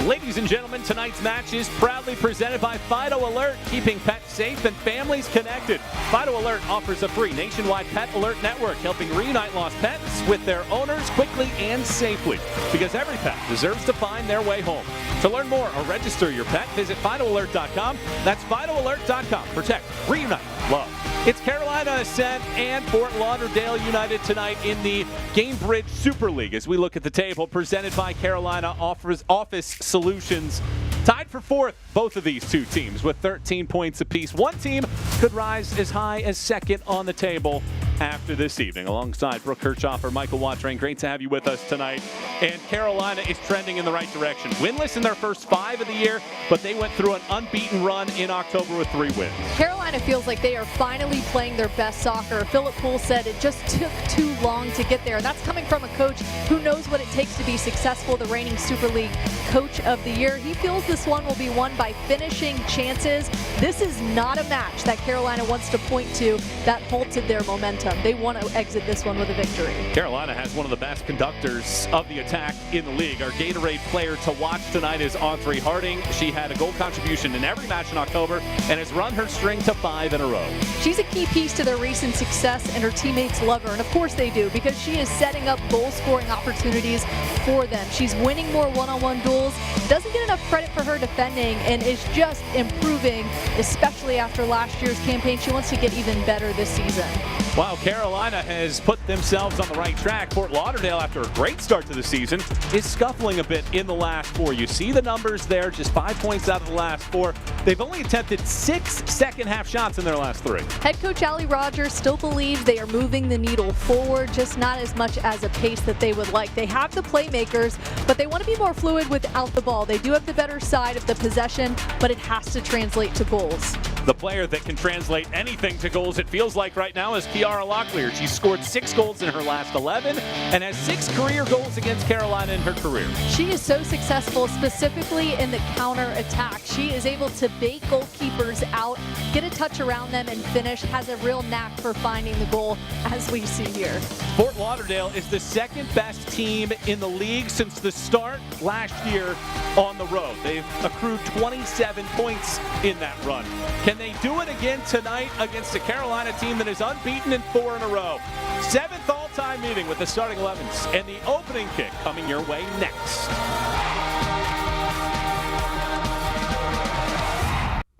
Ladies and gentlemen, tonight's match is proudly presented by Fido Alert, keeping pets safe and families connected. Fido Alert offers a free nationwide pet alert network, helping reunite lost pets with their owners quickly and safely. Because every pet deserves to find their way home. To learn more or register your pet, visit FidoAlert.com. That's FidoAlert.com. Protect, reunite, love. It's Carolina Ascent and Fort Lauderdale United tonight in the Gamebridge Super League as we look at the table presented by Carolina Office Solutions. Tied for fourth, both of these two teams with 13 points apiece. One team could rise as high as second on the table after this evening. Alongside Brooke Kirchhoffer, Michael Watrain, great to have you with us tonight. And Carolina is trending in the right direction. Winless in their first 5 of the year, but they went through an unbeaten run in October with 3 wins. Carolina feels like they are finally playing their best soccer. Philip Poole said it just took too long to get there. And that's coming from a coach who knows what it takes to be successful, the reigning Super League Coach of the Year. He feels this one will be won by finishing chances. This is not a match that Carolina wants to point to that halted their momentum. They want to exit this one with a victory. Carolina has one of the best conductors of the attack in the league. Our Gatorade player to watch tonight is Audrey Harding. She had a goal contribution in every match in October and has run her string to 5 in a row. She's a key piece to their recent success, and her teammates love her. And of course they do, because she is setting up goal-scoring opportunities for them. She's winning more one-on-one duels, doesn't get enough credit for her defending, and is just improving, especially after last year's campaign. She wants to get even better this season. While Carolina has put themselves on the right track, Fort Lauderdale, after a great start to the season, is scuffling a bit in the last 4. You see the numbers there, just 5 points out of the last 4. They've only attempted 6 second-half shots in their last 3. Head coach Ali Rogers still believes they are moving the needle forward, just not as much as a pace that they would like. They have the playmakers, but they want to be more fluid without the ball. They do have the better side of the possession, but it has to translate to goals. The player that can translate anything to goals, it feels like right now, is Kiara Locklear. She scored 6 goals in her last 11 and has 6 career goals against Carolina in her career. She is so successful, specifically in the counter attack. She is able to bait goalkeepers out, get a touch around them, and finish. Has a real knack for finding the goal, as we see here. Fort Lauderdale is the second best team in the league since the start last year on the road. They've accrued 27 points in that run. Can they do it again tonight against a Carolina team that is unbeaten in 4 in a row? 7th all-time meeting with the starting 11s, and the opening kick coming your way next.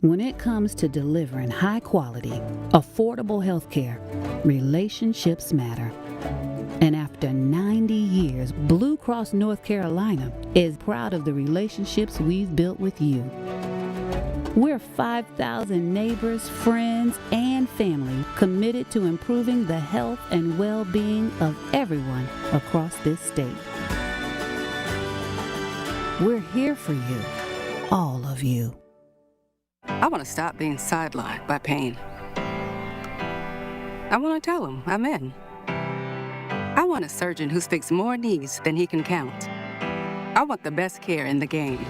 When it comes to delivering high-quality, affordable health care, relationships matter. And after 90 years, Blue Cross North Carolina is proud of the relationships we've built with you. We're 5,000 neighbors, friends, and family committed to improving the health and well-being of everyone across this state. We're here for you, all of you. I want to stop being sidelined by pain. I want to tell him I'm in. I want a surgeon who speaks more knees than he can count. I want the best care in the game.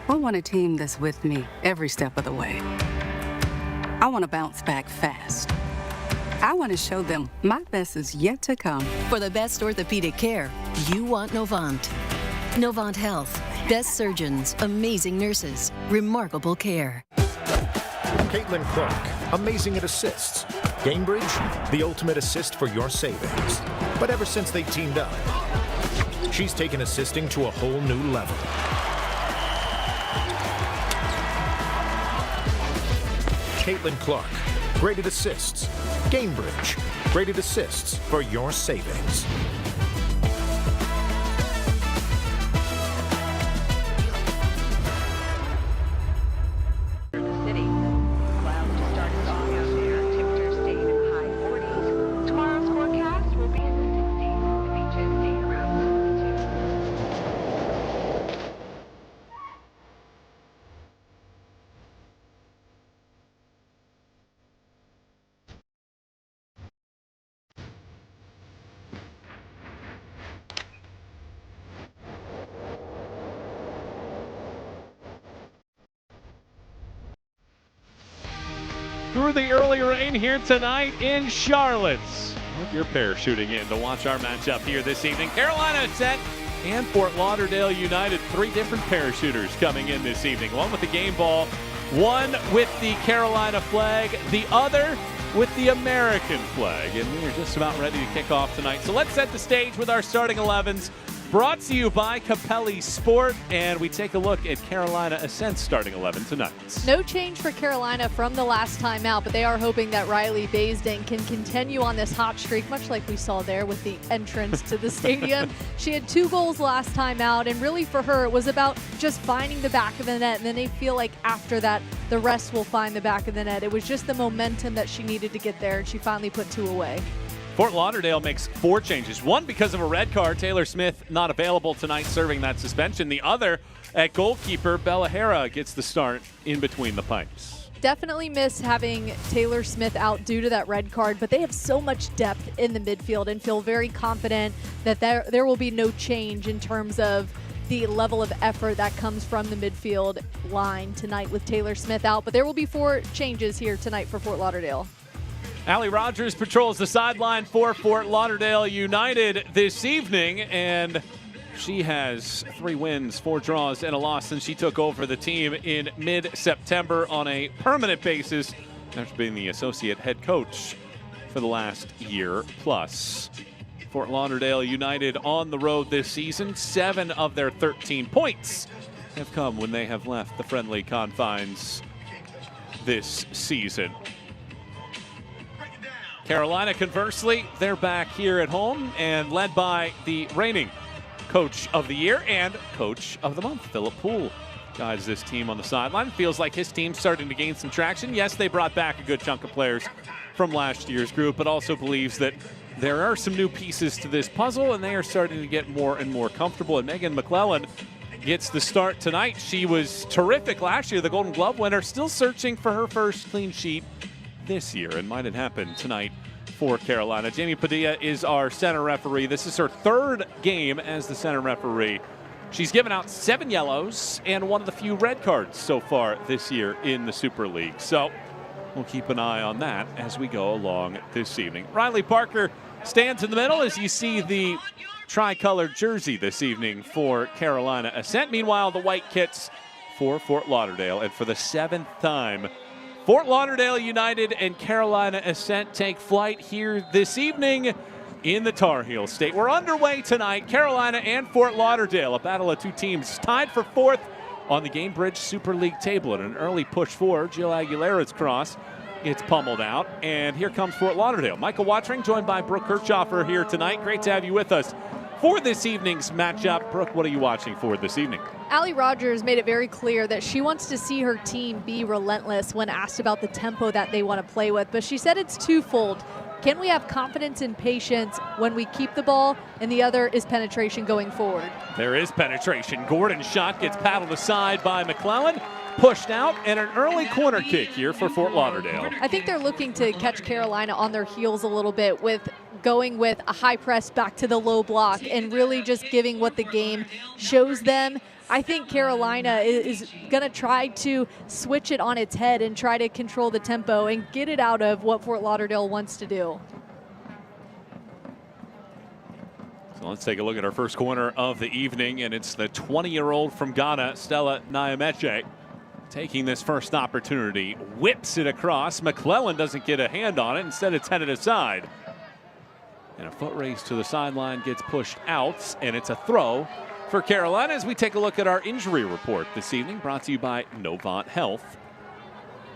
I want a team that's with me every step of the way. I want to bounce back fast. I want to show them my best is yet to come. For the best orthopedic care, you want Novant. Novant Health. Best surgeons, amazing nurses, remarkable care. Caitlin Clark, amazing at assists. Gamebridge, the ultimate assist for your savings. But ever since they teamed up, she's taken assisting to a whole new level. Caitlin Clark, great at assists. Gamebridge, great at assists for your savings. Through the early rain here tonight in Charlotte. With your pair shooting in to watch our matchup here this evening. Carolina Ascent and Fort Lauderdale United. 3 different parachuters coming in this evening. One with the game ball, one with the Carolina flag, the other with the American flag. And we are just about ready to kick off tonight. So let's set the stage with our starting 11s. Brought to you by Capelli Sport, and we take a look at Carolina Ascent's starting 11 tonight. No change for Carolina from the last time out, but they are hoping that Riley Baisden can continue on this hot streak, much like we saw there with the entrance to the stadium. She had 2 goals last time out, and really for her, it was about just finding the back of the net, and then they feel like after that, the rest will find the back of the net. It was just the momentum that she needed to get there, and she finally put 2 away. Fort Lauderdale makes 4 changes. One because of a red card. Taylor Smith not available tonight, serving that suspension. The other at goalkeeper, Bella Hara gets the start in between the pipes. Definitely miss having Taylor Smith out due to that red card, but they have so much depth in the midfield and feel very confident that there will be no change in terms of the level of effort that comes from the midfield line tonight with Taylor Smith out. But there will be 4 changes here tonight for Fort Lauderdale. Allie Rogers patrols the sideline for Fort Lauderdale United this evening, and she has 3 wins, 4 draws, and a loss since she took over the team in mid-September on a permanent basis after being the associate head coach for the last year plus. Fort Lauderdale United on the road this season. 7 of their 13 points have come when they have left the friendly confines this season. Carolina, conversely, they're back here at home and led by the reigning Coach of the Year and Coach of the Month, Philip Poole. Guides this team on the sideline. Feels like his team's starting to gain some traction. Yes, they brought back a good chunk of players from last year's group, but also believes that there are some new pieces to this puzzle, and they are starting to get more and more comfortable. And Megan McClellan gets the start tonight. She was terrific last year, the Golden Glove winner, still searching for her first clean sheet this year, and might it happen tonight for Carolina. Jamie Padilla is our center referee. This is her 3rd game as the center referee. She's given out 7 yellows and one of the few red cards so far this year in the Super League. So we'll keep an eye on that as we go along this evening. Riley Parker stands in the middle as you see the tricolored jersey this evening for Carolina Ascent. Meanwhile, the white kits for Fort Lauderdale. And for the 7th time, Fort Lauderdale United and Carolina Ascent take flight here this evening in the Tar Heel State. We're underway tonight. Carolina and Fort Lauderdale, a battle of 2 teams tied for 4th on the Gamebridge Super League table. And an early push forward, Jill Aguilera's cross gets pummeled out. And here comes Fort Lauderdale. Michael Watring joined by Brooke Kirchhoffer here tonight. Great to have you with us for this evening's matchup. Brooke, what are you watching for this evening? Allie Rogers made it very clear that she wants to see her team be relentless when asked about the tempo that they want to play with, but she said it's twofold. Can we have confidence and patience when we keep the ball? And the other is penetration going forward. There is penetration. Gordon's shot gets paddled aside by McClellan, pushed out, and an early corner kick here for Fort Lauderdale. I think they're looking to catch Carolina on their heels a little bit with going with a high press back to the low block and really just giving what the game shows them. I think Carolina is going to try to switch it on its head and try to control the tempo and get it out of what Fort Lauderdale wants to do. So let's take a look at our first corner of the evening, and it's the 20-year-old from Ghana, Stella Nyameche, taking this first opportunity, whips it across. McClellan doesn't get a hand on it. Instead, it's headed aside. And a foot race to the sideline gets pushed out, and it's a throw for Carolina as we take a look at our injury report this evening, brought to you by Novant Health.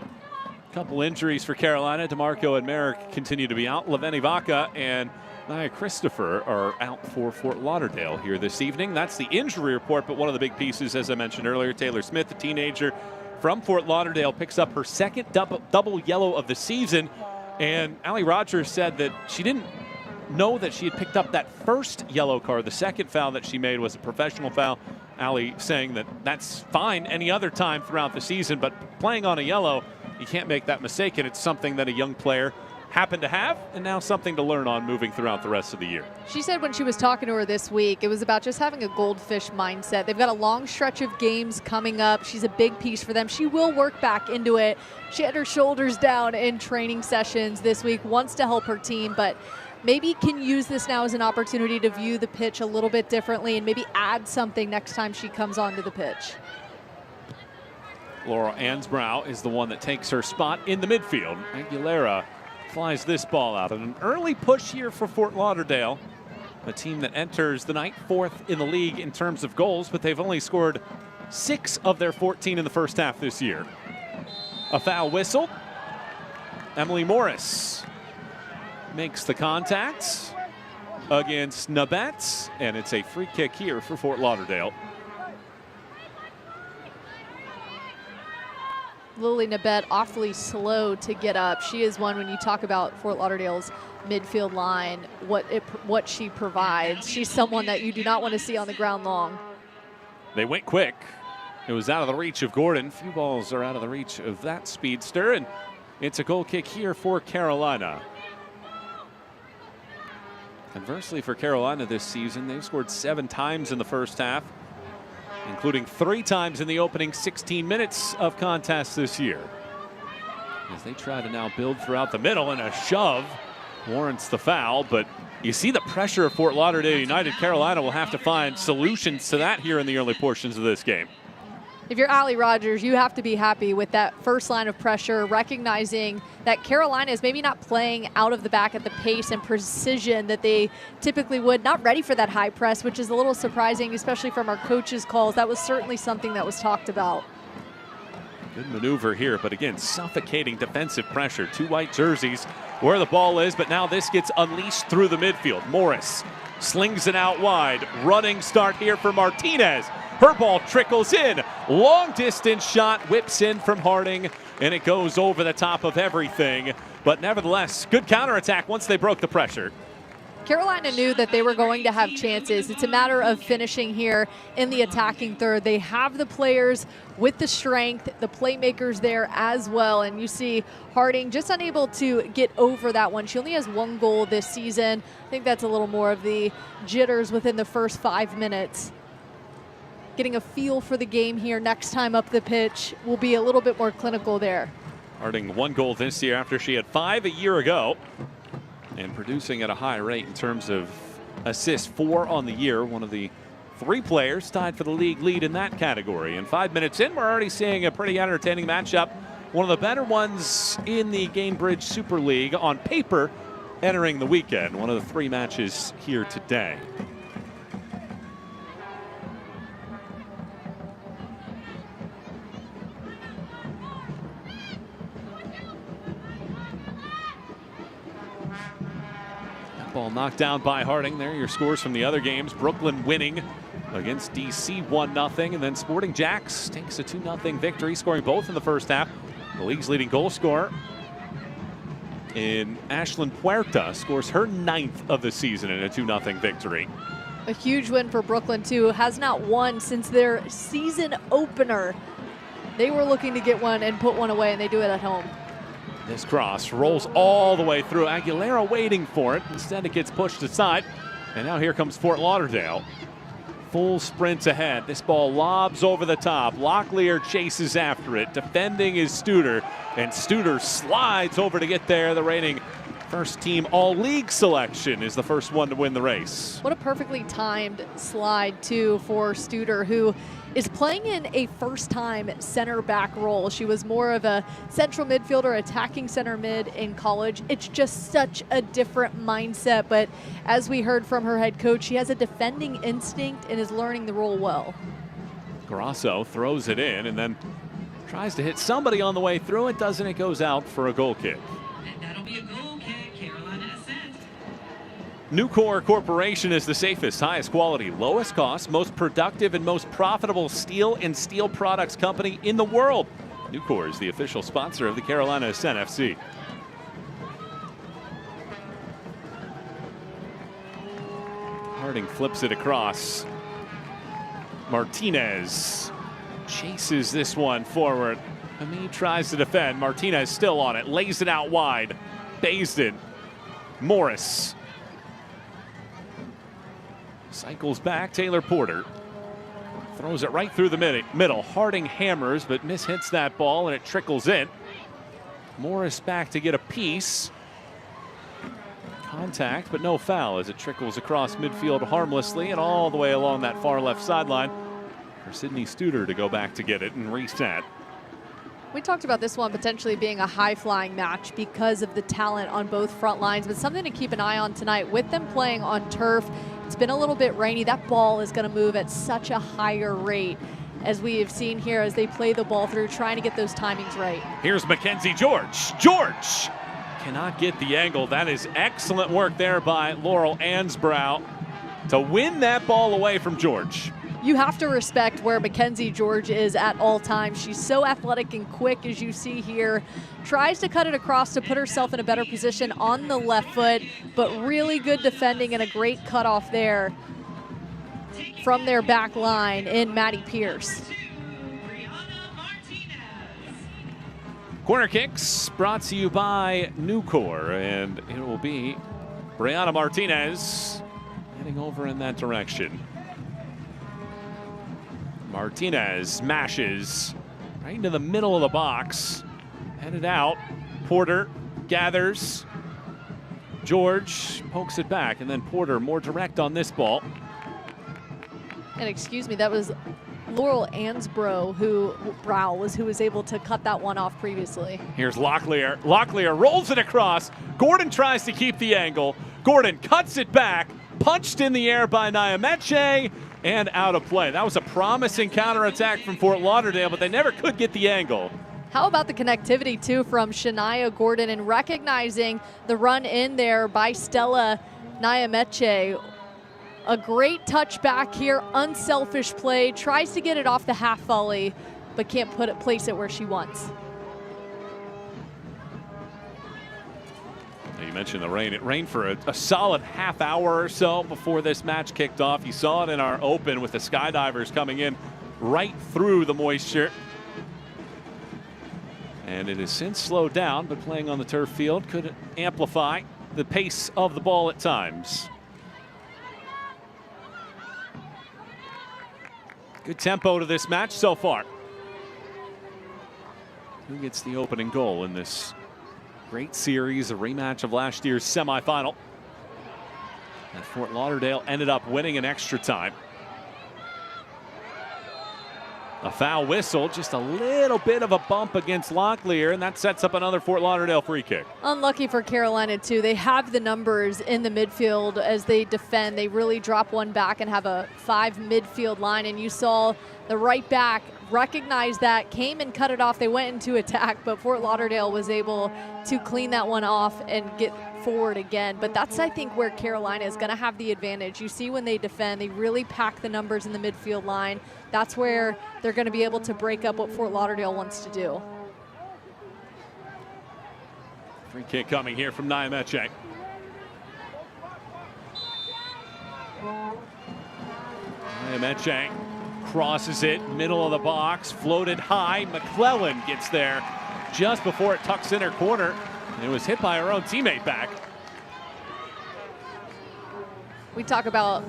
A couple injuries for Carolina. DeMarco and Merrick continue to be out. Leveni Vaca and Nia Christopher are out for Fort Lauderdale here this evening. That's the injury report, but one of the big pieces, as I mentioned earlier, Taylor Smith, the teenager from Fort Lauderdale, picks up her 2nd double yellow of the season. And Allie Rogers said that she didn't know that she had picked up that first yellow card. The second foul that she made was a professional foul. Allie saying that that's fine any other time throughout the season, but playing on a yellow, you can't make that mistake, and it's something that a young player happened to have, and now something to learn on moving throughout the rest of the year. She said when she was talking to her this week, it was about just having a goldfish mindset. They've got a long stretch of games coming up. She's a big piece for them. She will work back into it. She had her shoulders down in training sessions this week, wants to help her team, but maybe can use this now as an opportunity to view the pitch a little bit differently and maybe add something next time she comes onto the pitch. Laura Ansbrough is the one that takes her spot in the midfield. Aguilera flies this ball out. And an early push here for Fort Lauderdale, a team that enters the night 4th in the league in terms of goals, but they've only scored 6 of their 14 in the first half this year. A foul whistle. Emily Morris makes the contact against Nabet, and it's a free kick here for Fort Lauderdale. Lily Nabet awfully slow to get up. She is one, when you talk about Fort Lauderdale's midfield line, what she provides. She's someone that you do not want to see on the ground long. They went quick. It was out of the reach of Gordon. Few balls are out of the reach of that speedster, and it's a goal kick here for Carolina. Conversely, for Carolina this season, they've scored 7 times in the first half, including 3 times in the opening 16 minutes of contest this year. As they try to now build throughout the middle, and a shove warrants the foul, but you see the pressure of Fort Lauderdale United. Carolina will have to find solutions to that here in the early portions of this game. If you're Allie Rogers, you have to be happy with that first line of pressure, recognizing that Carolina is maybe not playing out of the back at the pace and precision that they typically would. Not ready for that high press, which is a little surprising, especially from our coaches' calls. That was certainly something that was talked about. Good maneuver here, but again, suffocating defensive pressure. 2 white jerseys where the ball is, but now this gets unleashed through the midfield. Morris slings it out wide. Running start here for Martinez. Her ball trickles in. Long distance shot whips in from Harding, and it goes over the top of everything. But nevertheless, good counterattack once they broke the pressure. Carolina knew that they were going to have chances. It's a matter of finishing here in the attacking third. They have the players with the strength, the playmakers there as well. And you see Harding just unable to get over that one. She only has 1 goal this season. I think that's a little more of the jitters within the first 5 minutes. Getting a feel for the game here next time up the pitch will be a little bit more clinical there. Harding 1 goal this year after she had 5 a year ago, and producing at a high rate in terms of assists, 4 on the year. One of the 3 players tied for the league lead in that category. And 5 minutes in, we're already seeing a pretty entertaining matchup. One of the better ones in the Gainbridge Super League on paper entering the weekend. One of the 3 matches here today. Ball knocked down by Harding. There are your scores from the other games. Brooklyn winning against DC 1-0, and then Sporting Jacks takes a 2-0 victory, scoring both in the first half. The league's leading goal scorer in Ashlyn Puerta scores her 9th of the season in a 2-0 victory. A huge win for Brooklyn, too. Has not won since their season opener. They were looking to get one and put one away, and they do it at home. This cross rolls all the way through. Aguilera waiting for it. Instead, it gets pushed aside. And now here comes Fort Lauderdale. Full sprint ahead. This ball lobs over the top. Locklear chases after it. Defending is Studer. And Studer slides over to get there. The reigning first team all-league selection is the first one to win the race. What a perfectly timed slide, too, for Studer, who is playing in a first-time center back role. She was more of a central midfielder, attacking center mid in college. It's just such a different mindset, but as we heard from her head coach, she has a defending instinct and is learning the role well. Grasso throws it in and then tries to hit somebody on the way through. It doesn't. It goes out for a goal kick. And that'll be a goal kick, Carolina Ascent. Nucor Corporation is the safest, highest quality, lowest cost, most productive, and most profitable steel and steel products company in the world. Nucor is the official sponsor of the Carolina Ascent FC. Harding flips it across. Martinez chases this one forward. Hamid tries to defend. Martinez still on it. Lays it out wide. Based Morris cycles back. Taylor Porter throws it right through the middle. Harding hammers, but mishits that ball, and it trickles in. Morris back to get a piece. contact, but no foul as it trickles across midfield harmlessly and all the way along that far left sideline for Sydney Studer to go back to get it and reset. We talked about this one potentially being a high-flying match because of the talent on both front lines, but something to keep an eye on tonight. With them playing on turf, it's been a little bit rainy. That ball is going to move at such a higher rate, as we have seen here as they play the ball through, trying to get those timings right. Here's Mackenzie George. George cannot get the angle. That is excellent work there by Laurel Ansbrow to win that ball away from George. You have to respect where Mackenzie George is at all times. She's so athletic and quick, as you see here. Tries to cut it across to put herself in a better position on the left foot, but really good defending and a great cutoff there from their back line in Maddie Pierce. Corner kicks brought to you by Nucor, and it will be Brianna Martinez heading over in that direction. Martinez smashes right into the middle of the box, headed out. Porter gathers. George pokes it back, and then Porter more direct on this ball. And excuse me, that was Laurel Ansbrow who was able to cut that one off previously. Here's Locklear. Locklear rolls it across. Gordon tries to keep the angle. Gordon cuts it back, punched in the air by Nyameche, and out of play. That was a promising counterattack from Fort Lauderdale, but they never could get the angle. How about the connectivity, too, from Shania Gordon and recognizing the run in there by Stella Nyameche. A great touch back here, unselfish play, tries to get it off the half volley, but can't place it where she wants. You mentioned the rain. It rained for a solid half hour or so before this match kicked off. You saw it in our open with the skydivers coming in right through the moisture. And it has since slowed down, but playing on the turf field could amplify the pace of the ball at times. Good tempo to this match so far. Who gets the opening goal in this great series, a rematch of last year's semifinal? And Fort Lauderdale ended up winning in extra time. A foul whistle, just a little bit of a bump against Locklear, and that sets up another Fort Lauderdale free kick. Unlucky for Carolina, too. They have the numbers in the midfield as they defend. They really drop one back and have a 5 midfield line, and you saw the right back recognize that, came and cut it off. They went into attack, but Fort Lauderdale was able to clean that one off and get forward again. But that's, I think, where Carolina is going to have the advantage. You see when they defend, they really pack the numbers in the midfield line. That's where they're going to be able to break up what Fort Lauderdale wants to do. Free kick coming here from Nyameche. Nyameche crosses it, middle of the box, floated high. McClellan gets there just before it tucks in her corner. And it was hit by her own teammate back. We talk about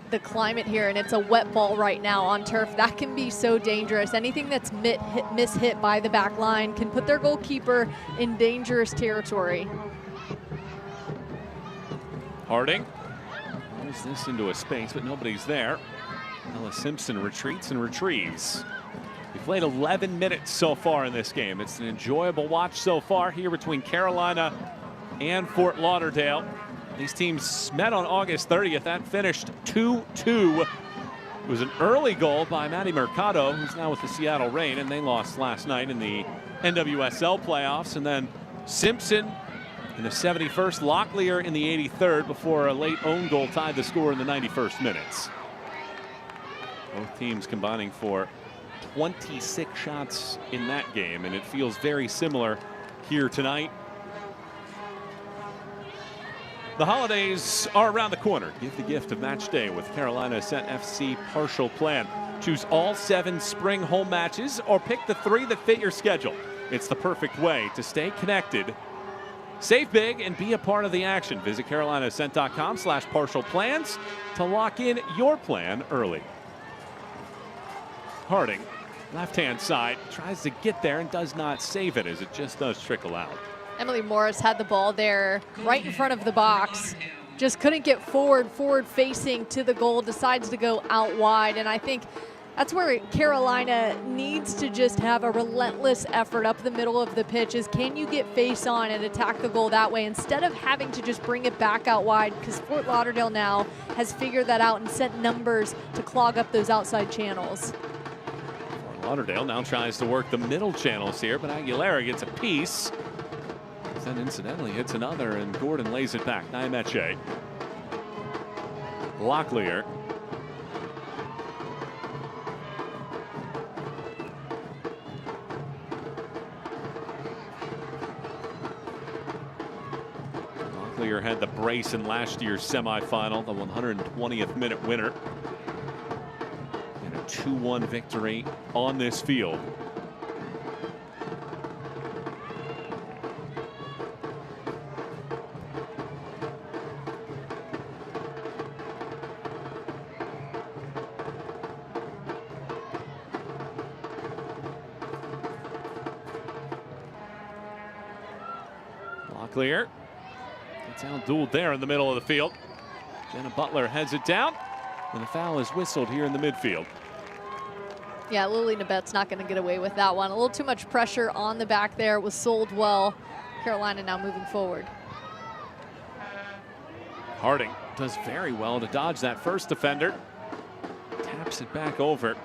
the climate here, and it's a wet ball right now on turf. That can be so dangerous. Anything that's mishit by the back line can put their goalkeeper in dangerous territory. Harding moves this into a space, but nobody's there. Ella Simpson retreats and retrieves. We played 11 minutes so far in this game. It's an enjoyable watch so far here between Carolina and Fort Lauderdale. These teams met on August 30th. That finished 2-2. It was an early goal by Maddie Mercado, who's now with the Seattle Reign, and they lost last night in the NWSL playoffs. And then Simpson in the 71st, Locklear in the 83rd, before a late own goal tied the score in the 91st minutes. Both teams combining for 26 shots in that game, and it feels very similar here tonight. The holidays are around the corner. Give the gift of match day with Carolina Ascent FC partial plan. Choose all 7 spring home matches or pick the 3 that fit your schedule. It's the perfect way to stay connected. Save big and be a part of the action. Visit carolinaascent.com/partial plans to lock in your plan early. Harding, left-hand side, tries to get there and does not save it as it just does trickle out. Emily Morris had the ball there right in front of the box. Just couldn't get forward facing to the goal, decides to go out wide. And I think that's where Carolina needs to just have a relentless effort up the middle of the pitch is can you get face on and attack the goal that way instead of having to just bring it back out wide, because Fort Lauderdale now has figured that out and sent numbers to clog up those outside channels. Fort Lauderdale now tries to work the middle channels here, but Aguilera gets a piece. Then incidentally hits another, and Gordon lays it back. Naimeche. Locklear. Locklear had the brace in last year's semifinal, the 120th minute winner. And a 2-1 victory on this field. Clear. It's outdueled there in the middle of the field. Jenna Butler heads it down, and the foul is whistled here in the midfield. Yeah, Lily Nabet's not going to get away with that one. A little too much pressure on the back there. It was sold well. Carolina now moving forward. Harding does very well to dodge that first defender. Taps it back over.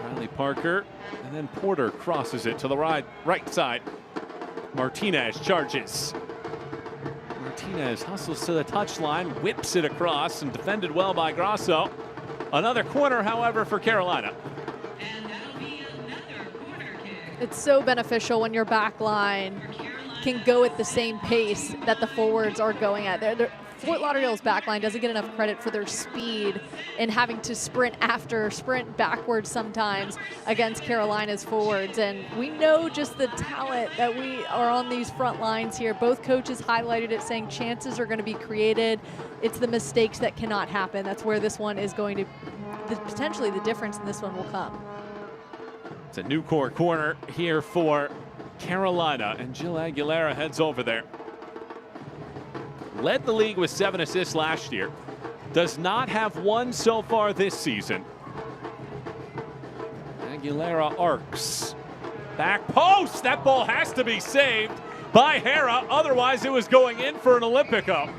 Riley Parker, and then Porter crosses it to the right side. Martinez charges. Martinez hustles to the touchline, whips it across, and defended well by Grasso. Another corner, however, for Carolina. And that'll be another corner kick. It's so beneficial when your back line can go at the same pace that the forwards are going at. Fort Lauderdale's back line doesn't get enough credit for their speed and having to sprint backwards sometimes against Carolina's forwards. And we know just the talent that we are on these front lines here. Both coaches highlighted it, saying chances are going to be created. It's the mistakes that cannot happen. That's where this one is going to, potentially the difference in this one will come. It's a new core corner here for Carolina, and Jill Aguilera heads over there. Led the league with 7 assists last year. Does not have one so far this season. Aguilera arcs. Back post. That ball has to be saved by Hera. Otherwise, it was going in for an Olympico.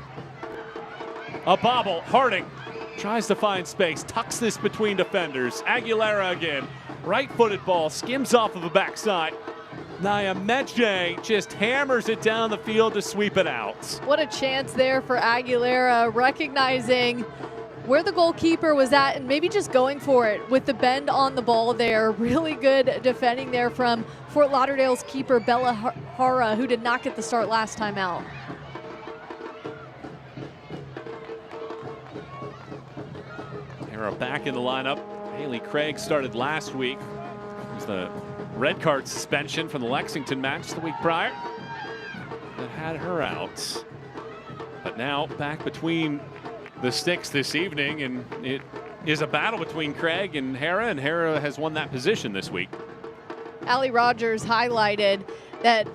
A bobble. Harding tries to find space. Tucks this between defenders. Aguilera again. Right-footed ball. Skims off of the backside. Naimeche just hammers it down the field to sweep it out. What a chance there for Aguilera, recognizing where the goalkeeper was at and maybe just going for it with the bend on the ball there. Really good defending there from Fort Lauderdale's keeper, Bella Hara, who did not get the start last time out. Hara back in the lineup. Haley Craig started last week. It was the red card suspension from the Lexington match the week prior that had her out. But now back between the sticks this evening, and it is a battle between Craig and Hera has won that position this week. Allie Rogers highlighted that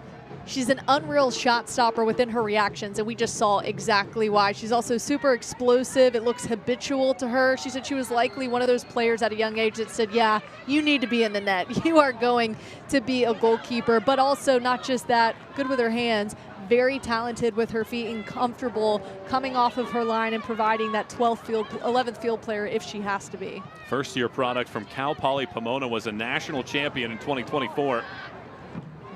she's an unreal shot stopper within her reactions, and we just saw exactly why. She's also super explosive. It looks habitual to her. She said she was likely one of those players at a young age that said, yeah, you need to be in the net. You are going to be a goalkeeper. But also not just that, good with her hands, very talented with her feet and comfortable coming off of her line and providing that 11th field player if she has to be. First year product from Cal Poly Pomona, was a national champion in 2024.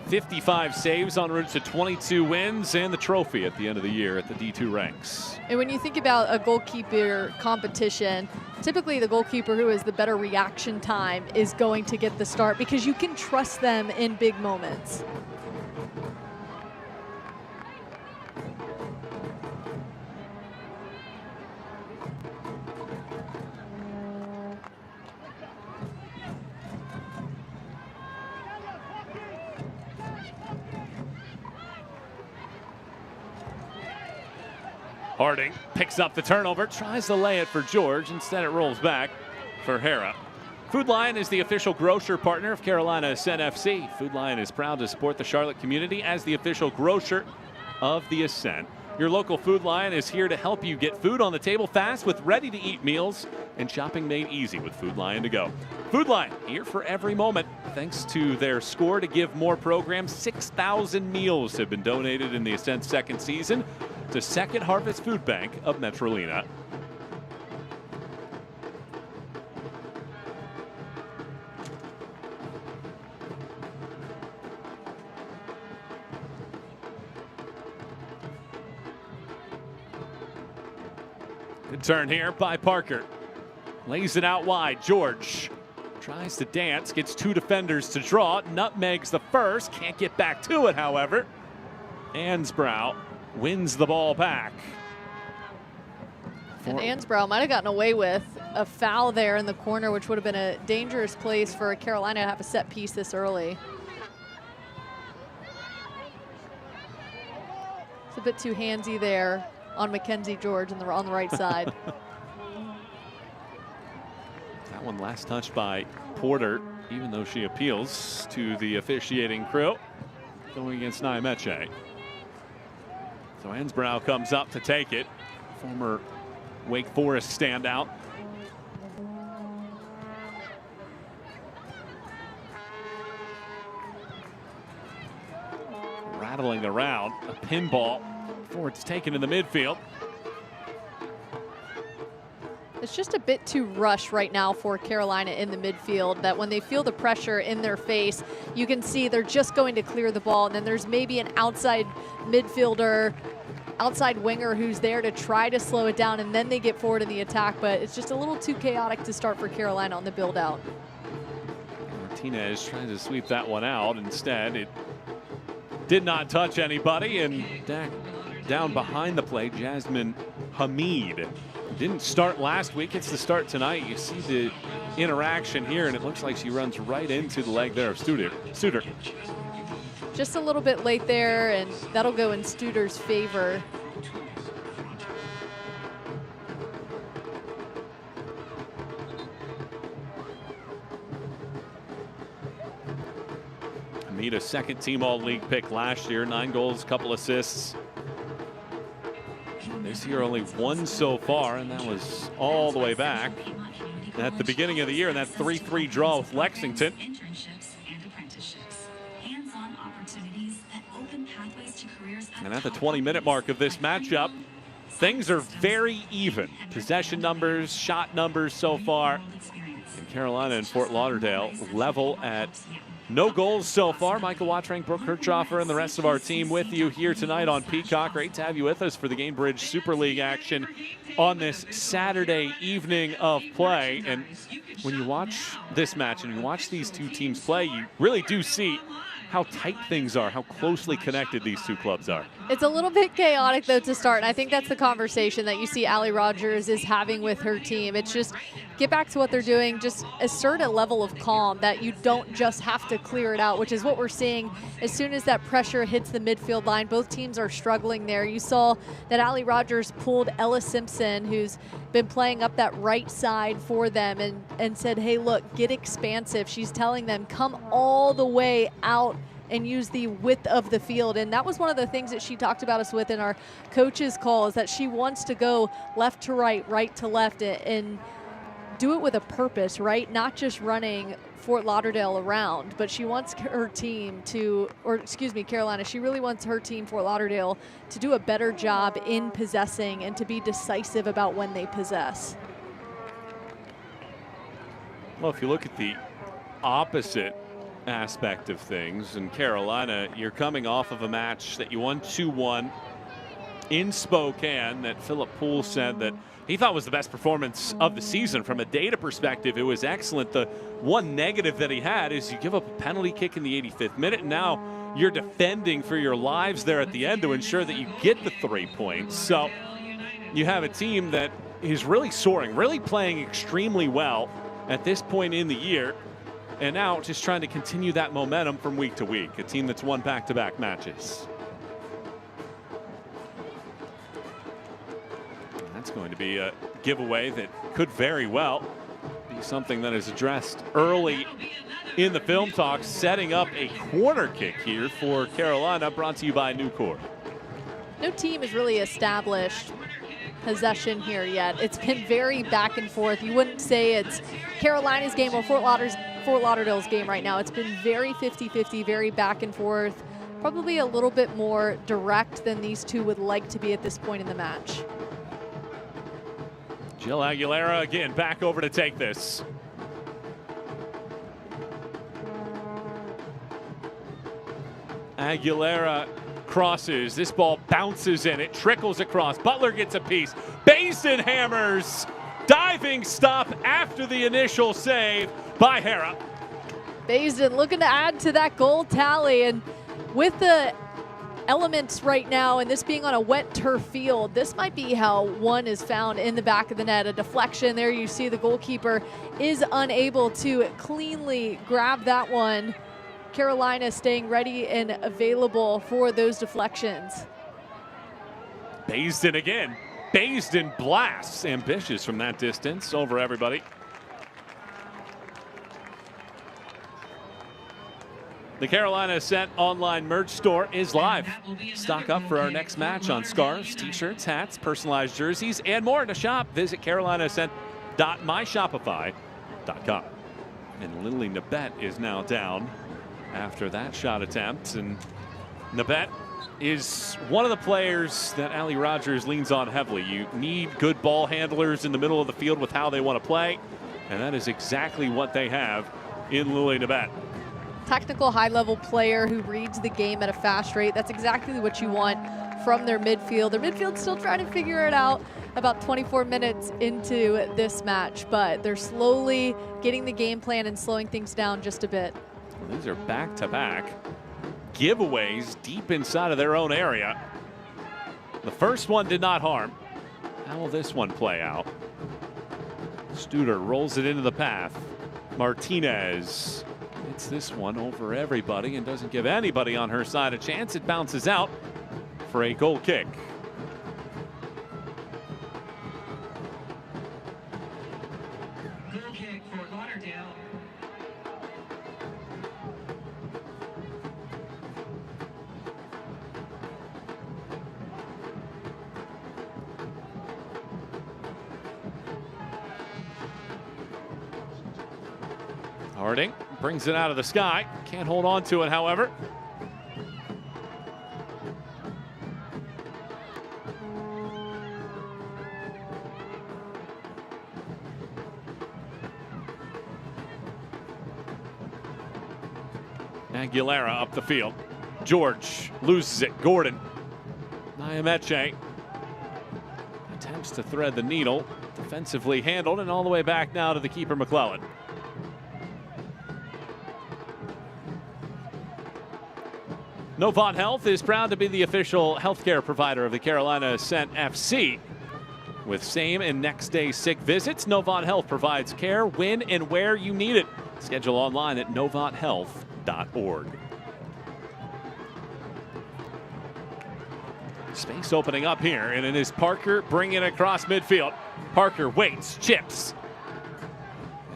55 saves en route to 22 wins and the trophy at the end of the year at the D2 ranks. And when you think about a goalkeeper competition, typically the goalkeeper who has the better reaction time is going to get the start because you can trust them in big moments. Harding picks up the turnover, tries to lay it for George. Instead, it rolls back for Hera. Food Lion is the official grocer partner of Carolina Ascent FC. Food Lion is proud to support the Charlotte community as the official grocer of the Ascent. Your local Food Lion is here to help you get food on the table fast with ready-to-eat meals and shopping made easy with Food Lion to go. Food Lion, here for every moment. Thanks to their Score to Give More program, 6,000 meals have been donated in the Ascent second season to Second Harvest Food Bank of Metrolina. Good turn here by Parker. Lays it out wide. George tries to dance, gets two defenders to draw. Nutmegs the first. Can't get back to it, however. Ansbrow wins the ball back. And Ansbrow might have gotten away with a foul there in the corner, which would have been a dangerous place for Carolina to have a set piece this early. It's a bit too handsy there on Mackenzie George on the right side. That one last touched by Porter, even though she appeals to the officiating crew. Going against Naimeche. So Ansbrow comes up to take it. Former Wake Forest standout. Rattling around, a pinball before it's taken in the midfield. It's just a bit too rushed right now for Carolina in the midfield, that when they feel the pressure in their face, you can see they're just going to clear the ball, and then there's maybe an outside midfielder, outside winger who's there to try to slow it down, and then they get forward in the attack, but it's just a little too chaotic to start for Carolina on the build out. Martinez trying to sweep that one out. Instead, it did not touch anybody, and down behind the play, Jasmine Hamid. Didn't start last week, it's the start tonight. You see the interaction here, and it looks like she runs right into the leg there of Studer. Just a little bit late there, and that'll go in Studer's favor. Hamid, a second team all-league pick last year, 9 goals, couple assists. This year only 1 so far, and that was all the way back at the beginning of the year in that 3-3 draw with Lexington. And at the 20-minute mark of this matchup, things are very even. Possession numbers, shot numbers so far. And Carolina and Fort Lauderdale level at no goals so far. Michael Watrank, Brooke Kirchhoffer, and the rest of our team with you here tonight on Peacock. Great to have you with us for the Gamebridge Super League action on this Saturday evening of play. And when you watch this match and you watch these two teams play, you really do see how tight things are, how closely connected these two clubs are. It's a little bit chaotic, though, to start, and I think that's the conversation that you see Allie Rogers is having with her team. It's just get back to what they're doing, just assert a level of calm that you don't just have to clear it out, which is what we're seeing as soon as that pressure hits the midfield line. Both teams are struggling there. You saw that Allie Rogers pulled Ella Simpson, who's been playing up that right side for them, and said, hey, look, get expansive. She's telling them, come all the way out and use the width of the field. And that was one of the things that she talked about us with in our coaches call, is that she wants to go left to right, right to left, and do it with a purpose, right? Not just running Fort Lauderdale around, but she wants her team to, or excuse me, Carolina, she really wants her team, Fort Lauderdale, to do a better job in possessing and to be decisive about when they possess. Well, if you look at the opposite aspect of things, in Carolina, you're coming off of a match that you won 2-1 in Spokane that Philip Poole said that he thought was the best performance of the season. From a data perspective, it was excellent. The one negative that he had is you give up a penalty kick in the 85th minute, and now you're defending for your lives there at the end to ensure that you get the 3 points. So you have a team that is really soaring, really playing extremely well at this point in the year, and now just trying to continue that momentum from week to week. A team that's won back-to-back matches. And that's going to be a giveaway that could very well be something that is addressed early in the film talk, setting up a corner kick here for Carolina, brought to you by Nucor. No team has really established possession here yet. It's been very back and forth. You wouldn't say it's Carolina's game or Fort Lauderdale's game right now. It's been very 50-50, very back and forth. Probably a little bit more direct than these two would like to be at this point in the match. Jill Aguilera again back over to take this. Aguilera crosses. This ball bounces in. It trickles across. Butler gets a piece. Basin hammers. Diving stop after the initial save by Hera. Basin looking to add to that goal tally, and with the elements right now and this being on a wet turf field, this might be how one is found in the back of the net. A deflection there. You see the goalkeeper is unable to cleanly grab that one. Carolina staying ready and available for those deflections. Basin again. Basin blasts. Ambitious from that distance over everybody. The Carolina Ascent online merch store is live. Stock up for our next match on scarves, t-shirts, hats, personalized jerseys, and more to shop. Visit carolinaascent.myshopify.com. And Lily Nabet is now down after that shot attempt. And Nabet is one of the players that Ali Rogers leans on heavily. You need good ball handlers in the middle of the field with how they want to play. And that is exactly what they have in Lily Nabet. Technical, high-level player who reads the game at a fast rate. That's exactly what you want from their midfield. Their midfield's still trying to figure it out about 24 minutes into this match, but they're slowly getting the game plan and slowing things down just a bit. Well, these are back-to-back giveaways deep inside of their own area. The first one did not harm. How will this one play out? Studer rolls it into the path. Martinez hits this one over everybody and doesn't give anybody on her side a chance. It bounces out for a goal kick. Goal kick for Lauderdale. Harding brings it out of the sky. Can't hold on to it, however. Aguilera up the field. George loses it. Gordon. Nyameche attempts to thread the needle. Defensively handled and all the way back now to the keeper, McClellan. Novant Health is proud to be the official healthcare provider of the Carolina Ascent FC. With same and next day sick visits, Novant Health provides care when and where you need it. Schedule online at novanthealth.org. Space opening up here, and it is Parker bringing it across midfield. Parker waits, chips.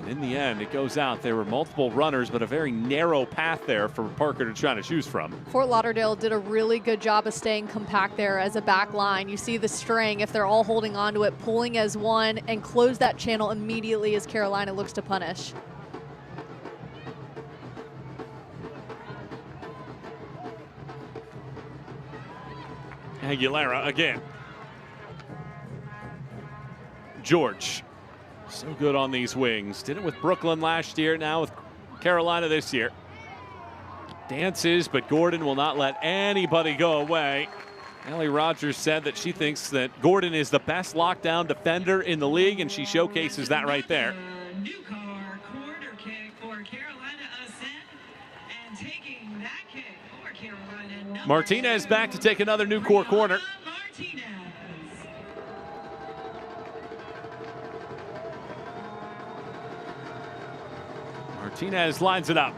And in the end, it goes out. There were multiple runners, but a very narrow path there for Parker to try to choose from. Fort Lauderdale did a really good job of staying compact there as a back line. You see the string, if they're all holding onto it, pulling as one, and close that channel immediately as Carolina looks to punish. Aguilera again. George. So good on these wings. Did it with Brooklyn last year, now with Carolina this year. Dances, but Gordon will not let anybody go away. Ali Rogers said that she thinks that Gordon is the best lockdown defender in the league, and she showcases that right there. New car corner kick for Carolina Ascent, and taking that kick for Carolina. Martinez back to take another new core corner. Martinez. Martinez lines it up.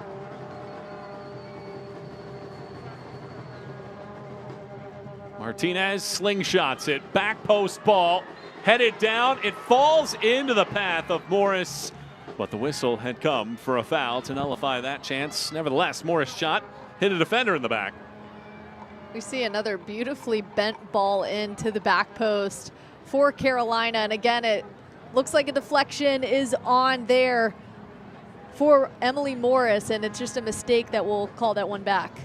Martinez slingshots it. Back post ball. Headed down. It falls into the path of Morris But the whistle had come for a foul to nullify that chance. Nevertheless, Morris' shot hit a defender in the back. We see another beautifully bent ball into the back post for Carolina. And again, it looks like a deflection is on there for Emily Morris, and it's just a mistake that will call that one back.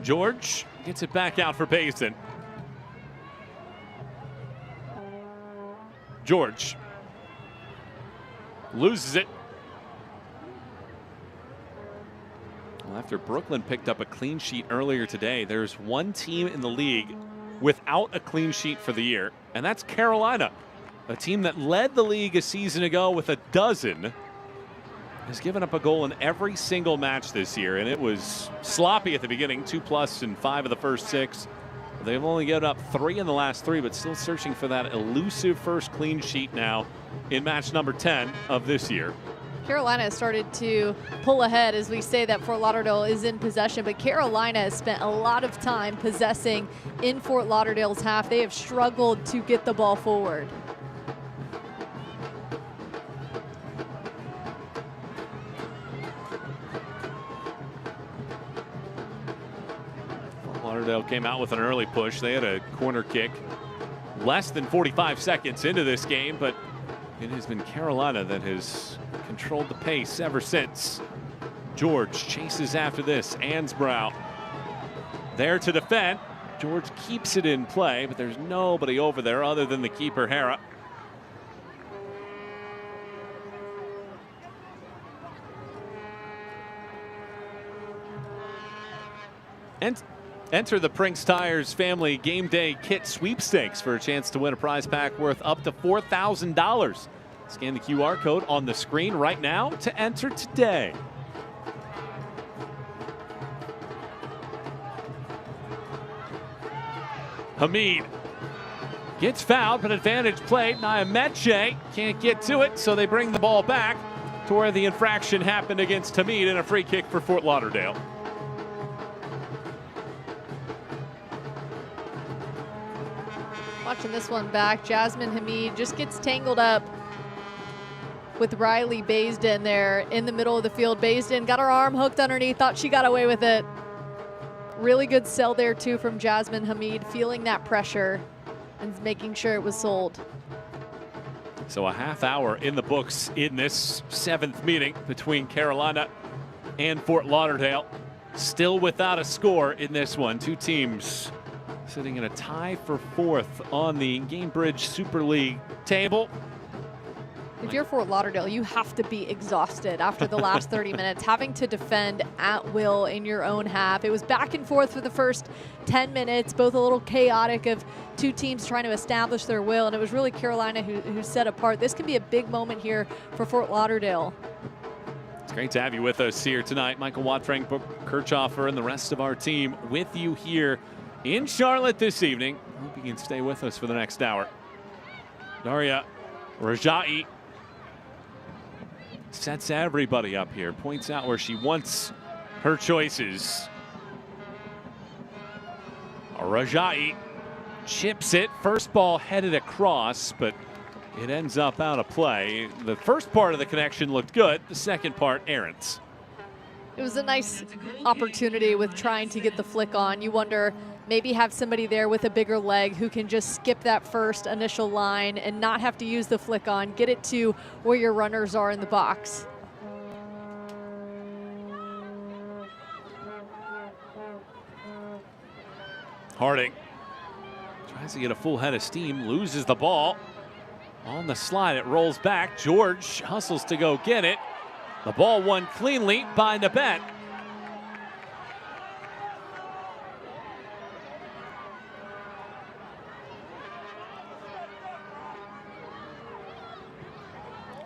George gets it back out for Payson. George loses it. Well, after Brooklyn picked up a clean sheet earlier today, there's one team in the league without a clean sheet for the year, and that's Carolina. A team that led the league a season ago with 12 has given up a goal in every single match this year, and it was sloppy at the beginning, 2+ in 5 of the first 6. They've only given up 3 in the last 3, but still searching for that elusive first clean sheet now in match number 10 of this year. Carolina has started to pull ahead as we say that Fort Lauderdale is in possession, but Carolina has spent a lot of time possessing in Fort Lauderdale's half. They have struggled to get the ball forward. Lauderdale came out with an early push. They had a corner kick less than 45 seconds into this game, but it has been Carolina that has controlled the pace ever since. George chases after this. Ansbrow there to defend. George keeps it in play, but there's nobody over there other than the keeper, Hara. And enter the Prinks Tires Family Game Day Kit Sweepstakes for a chance to win a prize pack worth up to $4,000. Scan the QR code on the screen right now to enter today. Hamid gets fouled, but advantage played. Nyameche can't get to it, so they bring the ball back to where the infraction happened against Hamid, and a free kick for Fort Lauderdale. Watching this one back, Jasmine Hamid just gets tangled up with Riley Baisden there in the middle of the field. Baisden got her arm hooked underneath, thought she got away with it. Really good sell there too from Jasmine Hamid, feeling that pressure and making sure it was sold. So a half hour in the books in this 7th meeting between Carolina and Fort Lauderdale. Still without a score in this one. Two teams sitting in a tie for 4th on the Gamebridge Super League table. If you're Fort Lauderdale, you have to be exhausted after the last 30 minutes, having to defend at will in your own half. It was back and forth for the first 10 minutes, both a little chaotic of two teams trying to establish their will, and it was really Carolina who set apart. This can be a big moment here for Fort Lauderdale. It's great to have you with us here tonight. Michael Watt, Frank Kirchhoffer, and the rest of our team with you here in Charlotte this evening. Hope you can stay with us for the next hour. Daria Rajai sets everybody up here, points out where she wants her choices. Rajai chips it. First ball headed across, but it ends up out of play. The first part of the connection looked good. The second part, errant. It was a nice opportunity with trying to get the flick on. You wonder, maybe have somebody there with a bigger leg who can just skip that first initial line and not have to use the flick on, get it to where your runners are in the box. Harding tries to get a full head of steam, loses the ball. On the slide, it rolls back. George hustles to go get it. The ball won cleanly by Nabet.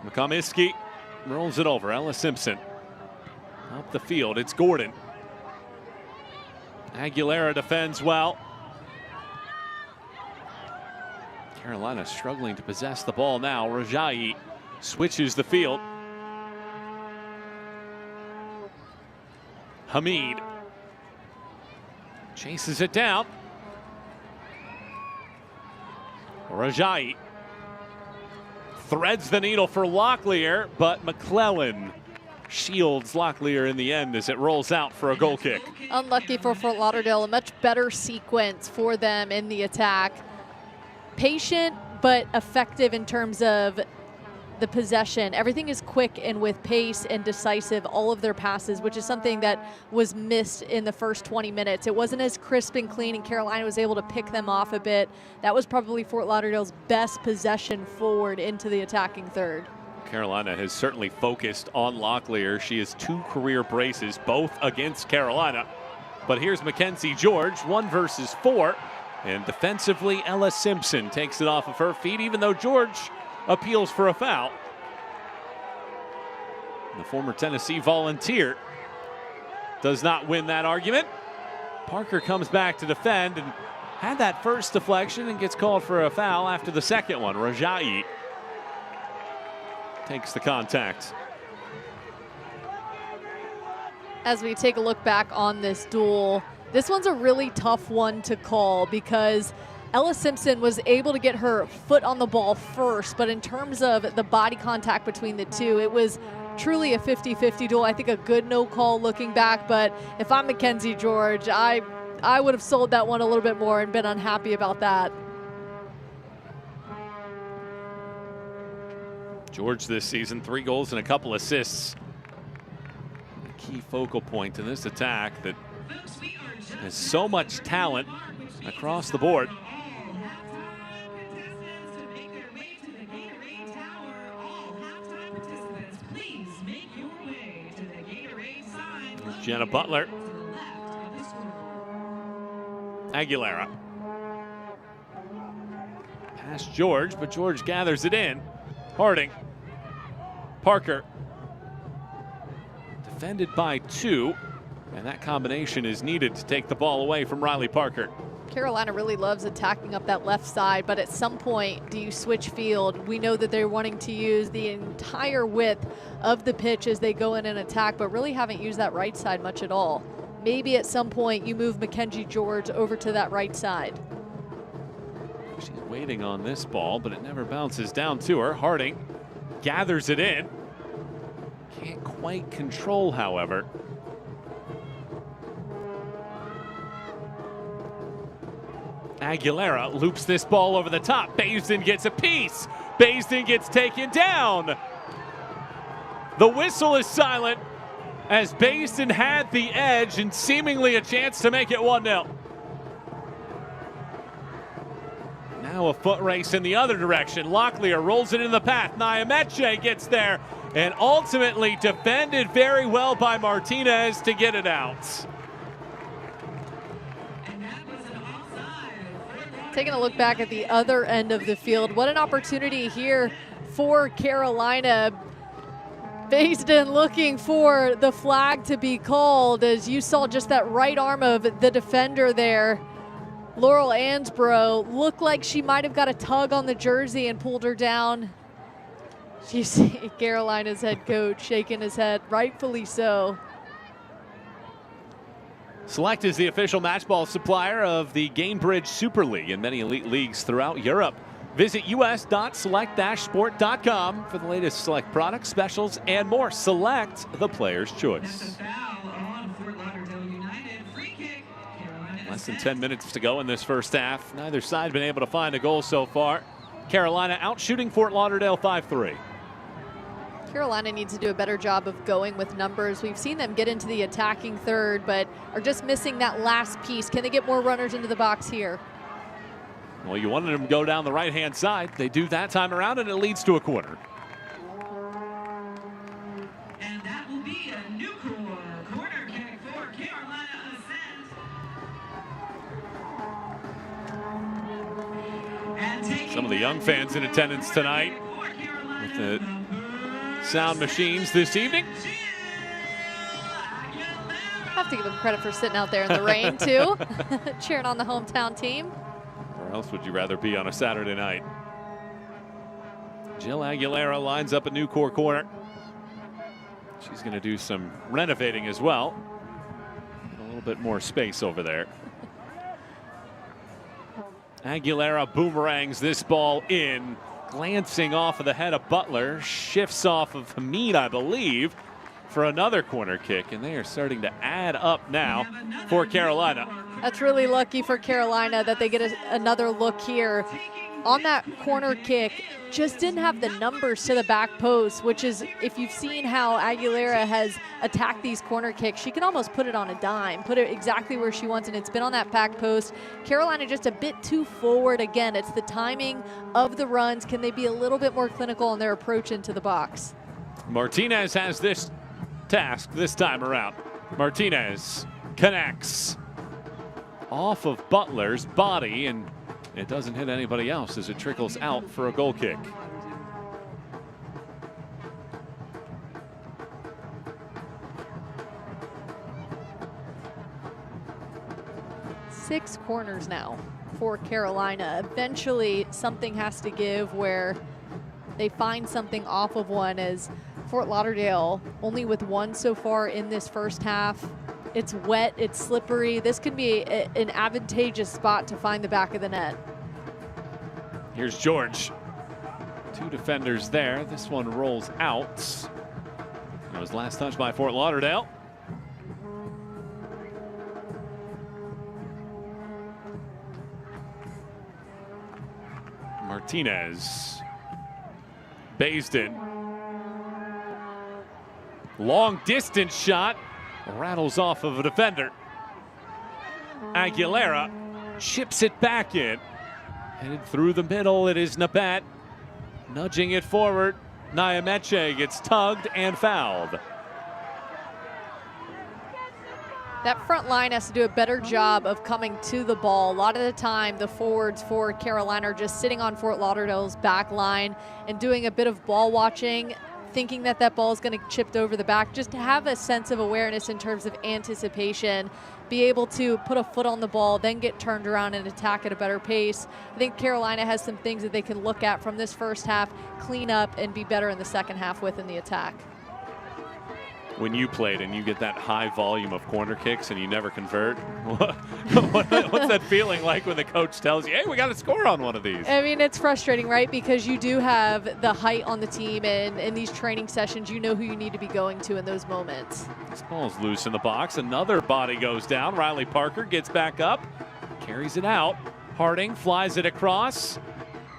McComiskey rolls it over. Ella Simpson up the field. It's Gordon. Aguilera defends well. Carolina struggling to possess the ball now. Rajai switches the field. Hamid chases it down. Rajai threads the needle for Locklear, but McClellan shields Locklear in the end as it rolls out for a goal kick. Unlucky for Fort Lauderdale, a much better sequence for them in the attack. Patient, but effective in terms of the possession. Everything is quick and with pace and decisive, all of their passes, which is something that was missed in the first 20 minutes. It wasn't as crisp and clean, and Carolina was able to pick them off a bit. That was probably Fort Lauderdale's best possession forward into the attacking third. Carolina has certainly focused on Locklear. She has 2 career braces, both against Carolina. But here's Mackenzie George, 1 versus 4. And defensively, Ella Simpson takes it off of her feet, even though George appeals for a foul. The former Tennessee Volunteer does not win that argument. Parker comes back to defend and had that first deflection and gets called for a foul after the second one. Rajai takes the contact. As we take a look back on this duel, this one's a really tough one to call because Ella Simpson was able to get her foot on the ball first, but in terms of the body contact between the two, it was truly a 50-50 duel. I think a good no call looking back, but if I'm Mackenzie George, I would have sold that one a little bit more and been unhappy about that. George this season, 3 goals and a couple assists. A key focal point in this attack that has so much talent across the board. Jenna Butler. Aguilera. Past George, but George gathers it in. Harding. Parker. Defended by 2. And that combination is needed to take the ball away from Riley Parker. Carolina really loves attacking up that left side, but at some point, do you switch field? We know that they're wanting to use the entire width of the pitch as they go in and attack, but really haven't used that right side much at all. Maybe at some point you move Mackenzie George over to that right side. She's waiting on this ball, but it never bounces down to her. Harding gathers it in. Can't quite control, however. Aguilera loops this ball over the top. Baisden gets a piece. Baisden gets taken down. The whistle is silent as Baisden had the edge and seemingly a chance to make it 1-0. Now a foot race in the other direction. Locklear rolls it in the path. Nyameche gets there and ultimately defended very well by Martinez to get it out. Taking a look back at the other end of the field, what an opportunity here for Carolina. Baisden looking for the flag to be called as you saw just that right arm of the defender there. Laurel Ansbro looked like she might have got a tug on the jersey and pulled her down. You see Carolina's head coach shaking his head, rightfully so. Select is the official matchball supplier of the Gainbridge Super League and many elite leagues throughout Europe. Visit us.select-sport.com for the latest Select products, specials, and more. Select, the player's choice. Less than 10 minutes to go in this first half. Neither side been able to find a goal so far. Carolina out shooting Fort Lauderdale 5-3. Carolina needs to do a better job of going with numbers. We've seen them get into the attacking third, but are just missing that last piece. Can they get more runners into the box here? Well, you wanted them to go down the right-hand side. They do that time around, and it leads to a corner. And that will be a new corner kick for Carolina Ascent. Some of the young fans in attendance tonight with the sound machines this evening. I have to give them credit for sitting out there in the rain, too, cheering on the hometown team. Where else would you rather be on a Saturday night? Jill Aguilera lines up a new core corner. She's going to do some renovating as well. Get a little bit more space over there. Aguilera boomerangs this ball in, glancing off of the head of Butler, shifts off of Hamid, I believe, for another corner kick, and they are starting to add up now for Carolina. That's really lucky for Carolina that they get another look here. On that corner kick, just didn't have the numbers to the back post, which is, if you've seen how Aguilera has attacked these corner kicks, she can almost put it on a dime, put it exactly where she wants, and it's been on that back post. Carolina just a bit too forward. Again, it's the timing of the runs. Can they be a little bit more clinical in their approach into the box? Martinez has this task this time around. Martinez connects off of Butler's body, and it doesn't hit anybody else as it trickles out for a goal kick. Six corners now for Carolina. Eventually, something has to give where they find something off of one, as Fort Lauderdale only with one so far in this first half. It's wet, it's slippery. This could be an advantageous spot to find the back of the net. Here's George. Two defenders there. This one rolls out. It was last touched by Fort Lauderdale. Martinez. Baisden. Long distance shot. Rattles off of a defender. Aguilera chips it back in. Headed through the middle, it is Nabat. Nudging it forward. Nyameche gets tugged and fouled. That front line has to do a better job of coming to the ball. A lot of the time, the forwards for Carolina are just sitting on Fort Lauderdale's back line and doing a bit of ball watching, thinking that that ball is going to chipped over the back, just to have a sense of awareness in terms of anticipation, be able to put a foot on the ball, then get turned around and attack at a better pace. I think Carolina has some things that they can look at from this first half, clean up, and be better in the second half within the attack. When you played and you get that high volume of corner kicks and you never convert, what's that feeling like when the coach tells you, hey, we got to score on one of these? I mean, it's frustrating, right? Because you do have the height on the team, and in these training sessions, you know who you need to be going to in those moments. This ball's loose in the box. Another body goes down. Riley Parker gets back up, carries it out. Harding flies it across.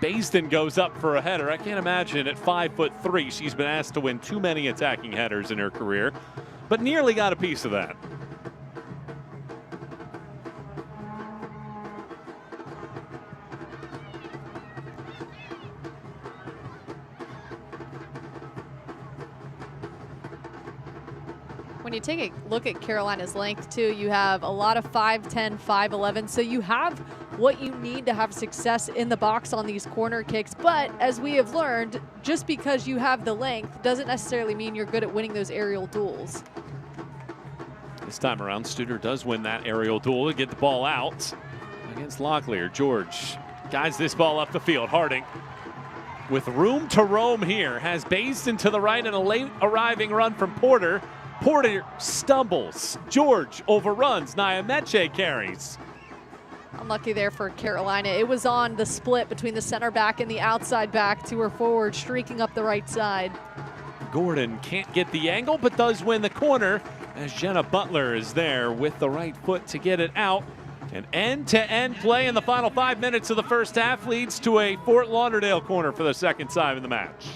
Baisden goes up for a header. I can't imagine at 5'3" she's been asked to win too many attacking headers in her career, but nearly got a piece of that. When you take a look at Carolina's length too, you have a lot of 5'10", 5'11", so you have what you need to have success in the box on these corner kicks. But as we have learned, just because you have the length doesn't necessarily mean you're good at winning those aerial duels. This time around, Studer does win that aerial duel to get the ball out against Locklear. George guides this ball up the field. Harding with room to roam here, has Baisden to the right and a late arriving run from Porter. Porter stumbles. George overruns. Nyameche carries. Unlucky there for Carolina. It was on the split between the center back and the outside back to her forward, streaking up the right side. Gordon can't get the angle, but does win the corner as Jenna Butler is there with the right foot to get it out. An end-to-end play in the final 5 minutes of the first half leads to a Fort Lauderdale corner for the second time in the match.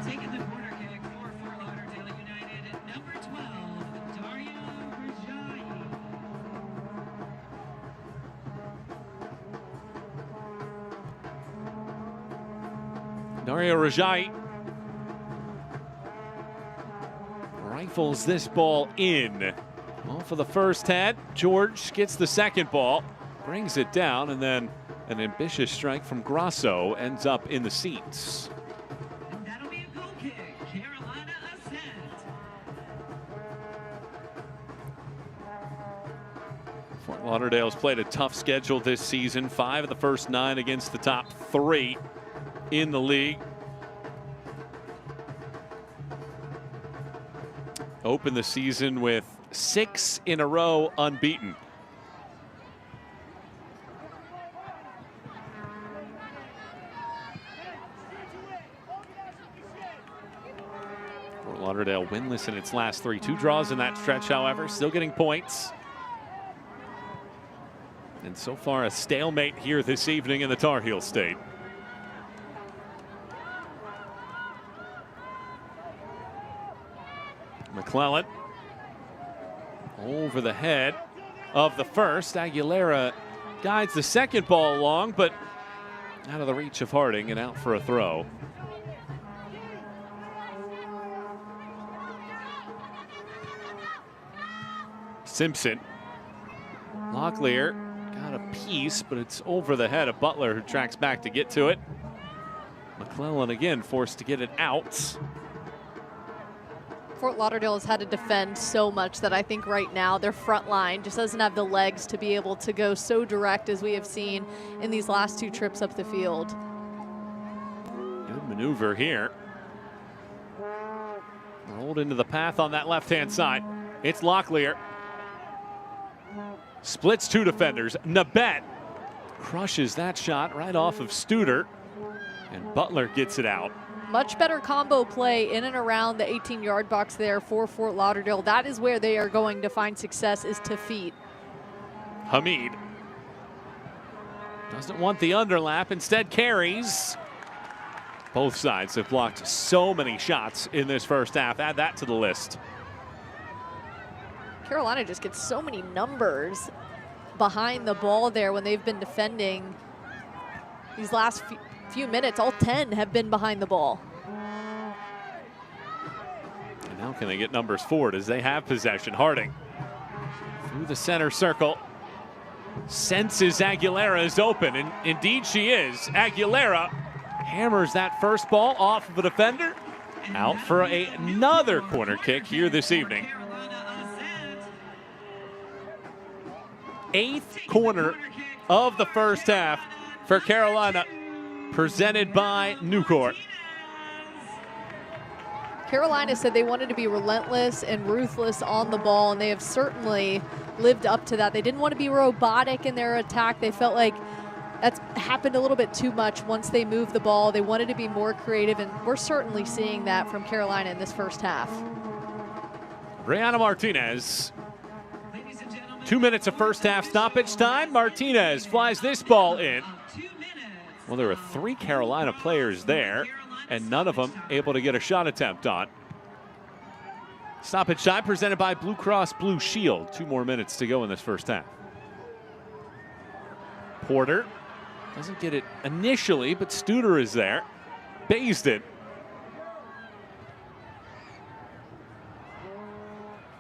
Taking the corner kick for Fort Lauderdale United, number 12, Daria Rajai. Daria Rajai rifles this ball in. Well, for the first head, George gets the second ball, brings it down, and then an ambitious strike from Grasso ends up in the seats. Fort Lauderdale's played a tough schedule this season. 5 of the first 9 against the top 3 in the league. Opened the season with 6 in a row unbeaten. Fort Lauderdale winless in its last 3. 2 draws in that stretch, however, still getting points. And so far a stalemate here this evening in the Tar Heel State. McClellan over the head of the first. Aguilera guides the second ball along, but out of the reach of Harding and out for a throw. Simpson. Locklear got a piece, but it's over the head of Butler, who tracks back to get to it. McClellan again forced to get it out. Fort Lauderdale has had to defend so much that I think right now their front line just doesn't have the legs to be able to go so direct as we have seen in these last 2 trips up the field. Good maneuver here. Rolled into the path on that left-hand side. It's Locklear. Splits 2 defenders. Nabet crushes that shot right off of Studer, and Butler gets it out. Much better combo play in and around the 18-yard box there for Fort Lauderdale. That is where they are going to find success, is to feet. Hamid doesn't want the underlap, instead carries. Both sides have blocked so many shots in this first half. Add that to the list. Carolina just gets so many numbers behind the ball there when they've been defending. These last few minutes, all 10 have been behind the ball. And now can they get numbers forward as they have possession? Harding through the center circle. Senses Aguilera is open, and indeed she is. Aguilera hammers that first ball off of a defender. Out for another corner kick here this evening. 8th corner of the first half for Carolina, presented by Nucor. Carolina said they wanted to be relentless and ruthless on the ball, and they have certainly lived up to that. They didn't want to be robotic in their attack. They felt like that's happened a little bit too much once they moved the ball. They wanted to be more creative, and we're certainly seeing that from Carolina in this first half. Brianna Martinez. 2 minutes of first half stoppage time. Martinez flies this ball in. Well, there were 3 Carolina players there, and none of them able to get a shot attempt on. Stoppage time presented by Blue Cross Blue Shield. 2 more minutes to go in this first half. Porter doesn't get it initially, but Studer is there. Based it.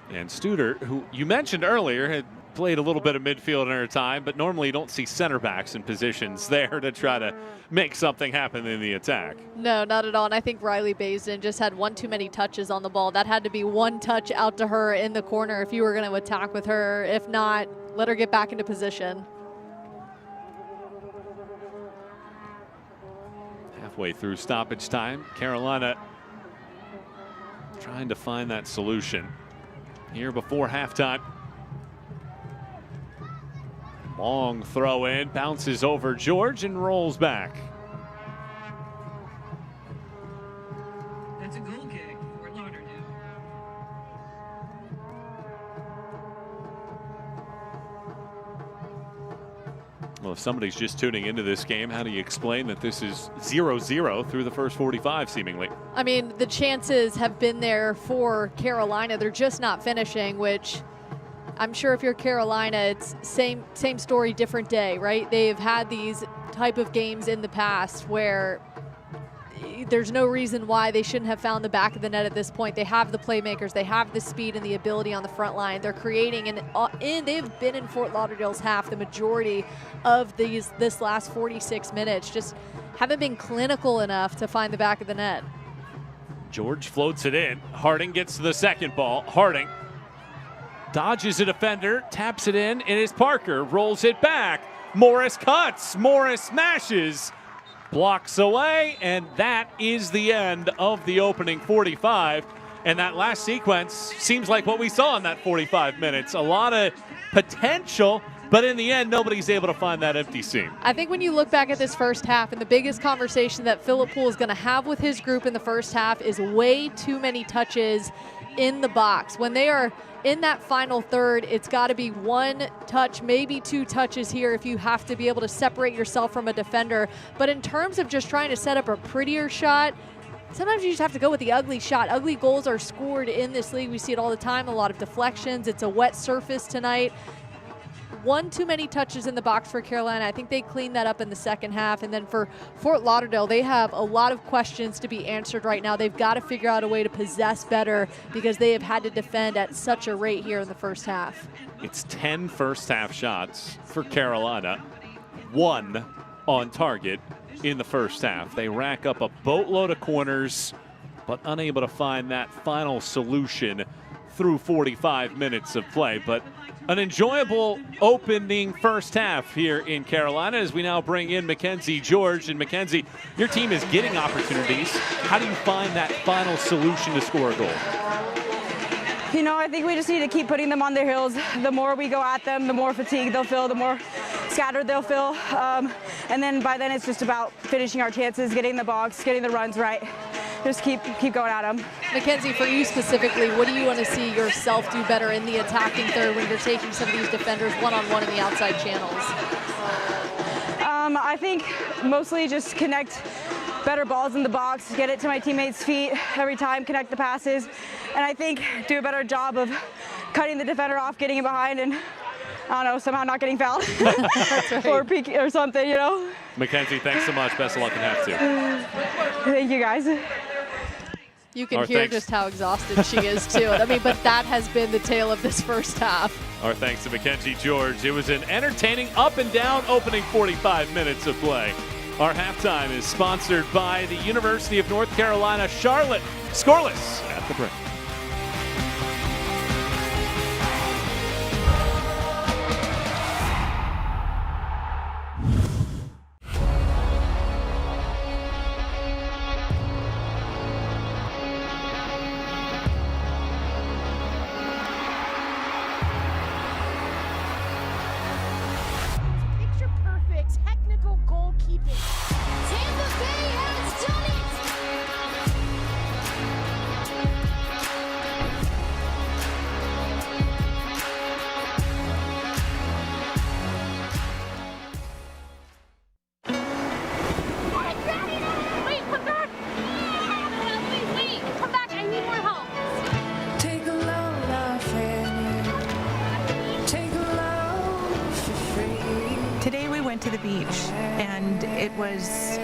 And Studer, who you mentioned earlier, had played a little bit of midfield in her time, but normally you don't see center backs in positions there to try to make something happen in the attack. No, not at all. And I think Riley Basin just had one too many touches on the ball. That had to be one touch out to her in the corner if you were going to attack with her. If not, let her get back into position. Halfway through stoppage time, Carolina trying to find that solution here before halftime. Long throw in, bounces over George and rolls back. That's a goal kick for Lauderdale. Well, if somebody's just tuning into this game, how do you explain that this is 0-0 through the first 45 seemingly? I mean, the chances have been there for Carolina. They're just not finishing, which I'm sure if you're Carolina, it's same story, different day, right? They've had these type of games in the past where there's no reason why they shouldn't have found the back of the net at this point. They have the playmakers, they have the speed and the ability on the front line. They're creating, and they've been in Fort Lauderdale's half the majority of this last 46 minutes. Just haven't been clinical enough to find the back of the net. George floats it in. Harding gets to the second ball. Harding Dodges a defender, taps it in, and it's Parker. Rolls it back. Morris cuts. Morris smashes. Blocks away, and that is the end of the opening 45. And that last sequence seems like what we saw in that 45 minutes. A lot of potential, but in the end, nobody's able to find that empty seam. I think when you look back at this first half, and the biggest conversation that Philip Poole is going to have with his group in the first half is way too many touches in the box. When they are in that final third, it's got to be one touch, maybe two touches here if you have to be able to separate yourself from a defender. But in terms of just trying to set up a prettier shot, sometimes you just have to go with the ugly shot. Ugly goals are scored in this league. We see it all the time, a lot of deflections. It's a wet surface tonight. One too many touches in the box for Carolina. I think they cleaned that up in the second half. And then for Fort Lauderdale, they have a lot of questions to be answered right now. They've got to figure out a way to possess better because they have had to defend at such a rate here in the first half. It's 10 first half shots for Carolina, 1 on target in the first half. They rack up a boatload of corners, but unable to find that final solution through 45 minutes of play. But an enjoyable opening first half here in Carolina as we now bring in Mackenzie George. And Mackenzie, your team is getting opportunities. How do you find that final solution to score a goal? You know, I think we just need to keep putting them on their heels. The more we go at them, the more fatigued they'll feel, the more scattered they'll feel. And then by then it's just about finishing our chances, getting the box, getting the runs right. Just keep going at them. Mackenzie, for you specifically, what do you want to see yourself do better in the attacking third when you're taking some of these defenders one-on-one in the outside channels? I think mostly just connect better balls in the box, get it to my teammates' feet every time, connect the passes, and I think do a better job of cutting the defender off, getting in behind, and I don't know, somehow not getting fouled. That's right. Or peek or something, you know. Mackenzie, thanks so much. Best of luck in half two. Thank you, guys. You can hear just how exhausted she is, too. I mean, but that has been the tale of this first half. Our thanks to Mackenzie George. It was an entertaining up and down opening 45 minutes of play. Our halftime is sponsored by the University of North Carolina, Charlotte. Scoreless at the break. Today we went to the beach and it was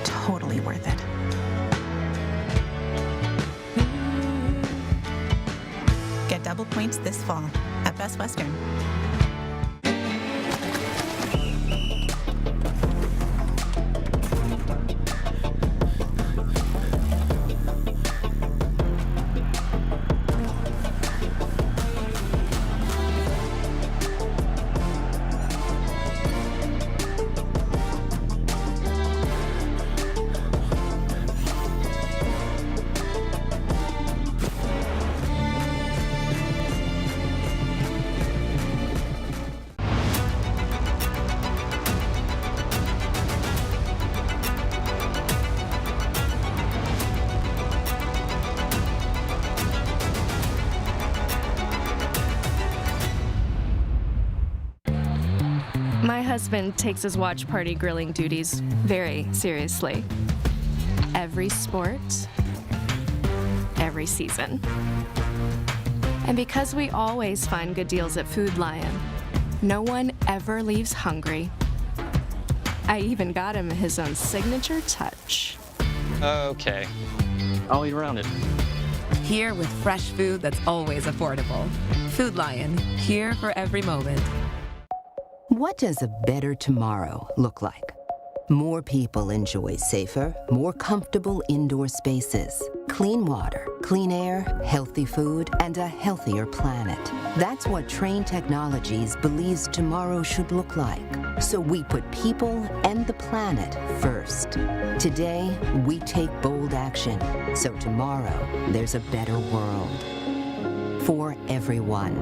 totally worth it. Get double points this fall at Best Western. My husband takes his watch party grilling duties very seriously. Every sport, every season. And because we always find good deals at Food Lion, no one ever leaves hungry. I even got him his own signature touch. Okay, I'll eat around it. Here with fresh food that's always affordable. Food Lion, here for every moment. What does a better tomorrow look like? More people enjoy safer, more comfortable indoor spaces, clean water, clean air, healthy food, and a healthier planet. That's what Train Technologies believes tomorrow should look like. So we put people and the planet first. Today, we take bold action. So tomorrow, there's a better world. For everyone.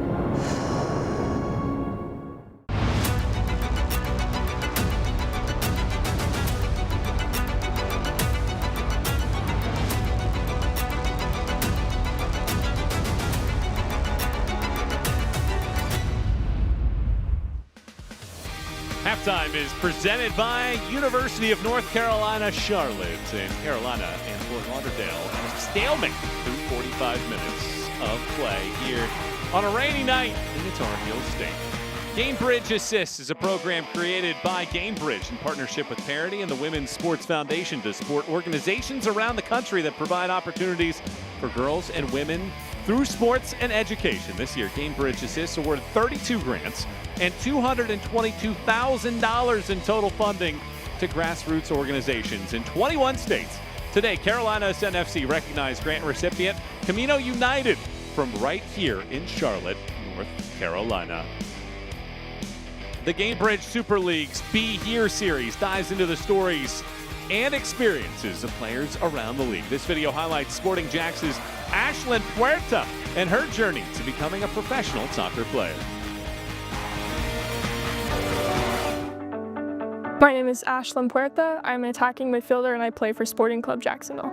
Halftime is presented by University of North Carolina, Charlotte, and Carolina and Fort Lauderdale. And a stalemate through 45 minutes of play here on a rainy night in Tar Heel State. Gamebridge Assists is a program created by Gamebridge in partnership with Parity and the Women's Sports Foundation to support organizations around the country that provide opportunities for girls and women through sports and education. This year, Gamebridge Assists awarded 32 grants and $222,000 in total funding to grassroots organizations in 21 states. Today, Carolina Ascent FC recognized grant recipient Camino United from right here in Charlotte, North Carolina. The Gamebridge Super League's Be Here series dives into the stories and experiences of players around the league. This video highlights Sporting Jax's Ashlyn Puerta and her journey to becoming a professional soccer player. My name is Ashlyn Puerta. I'm an attacking midfielder and I play for Sporting Club Jacksonville.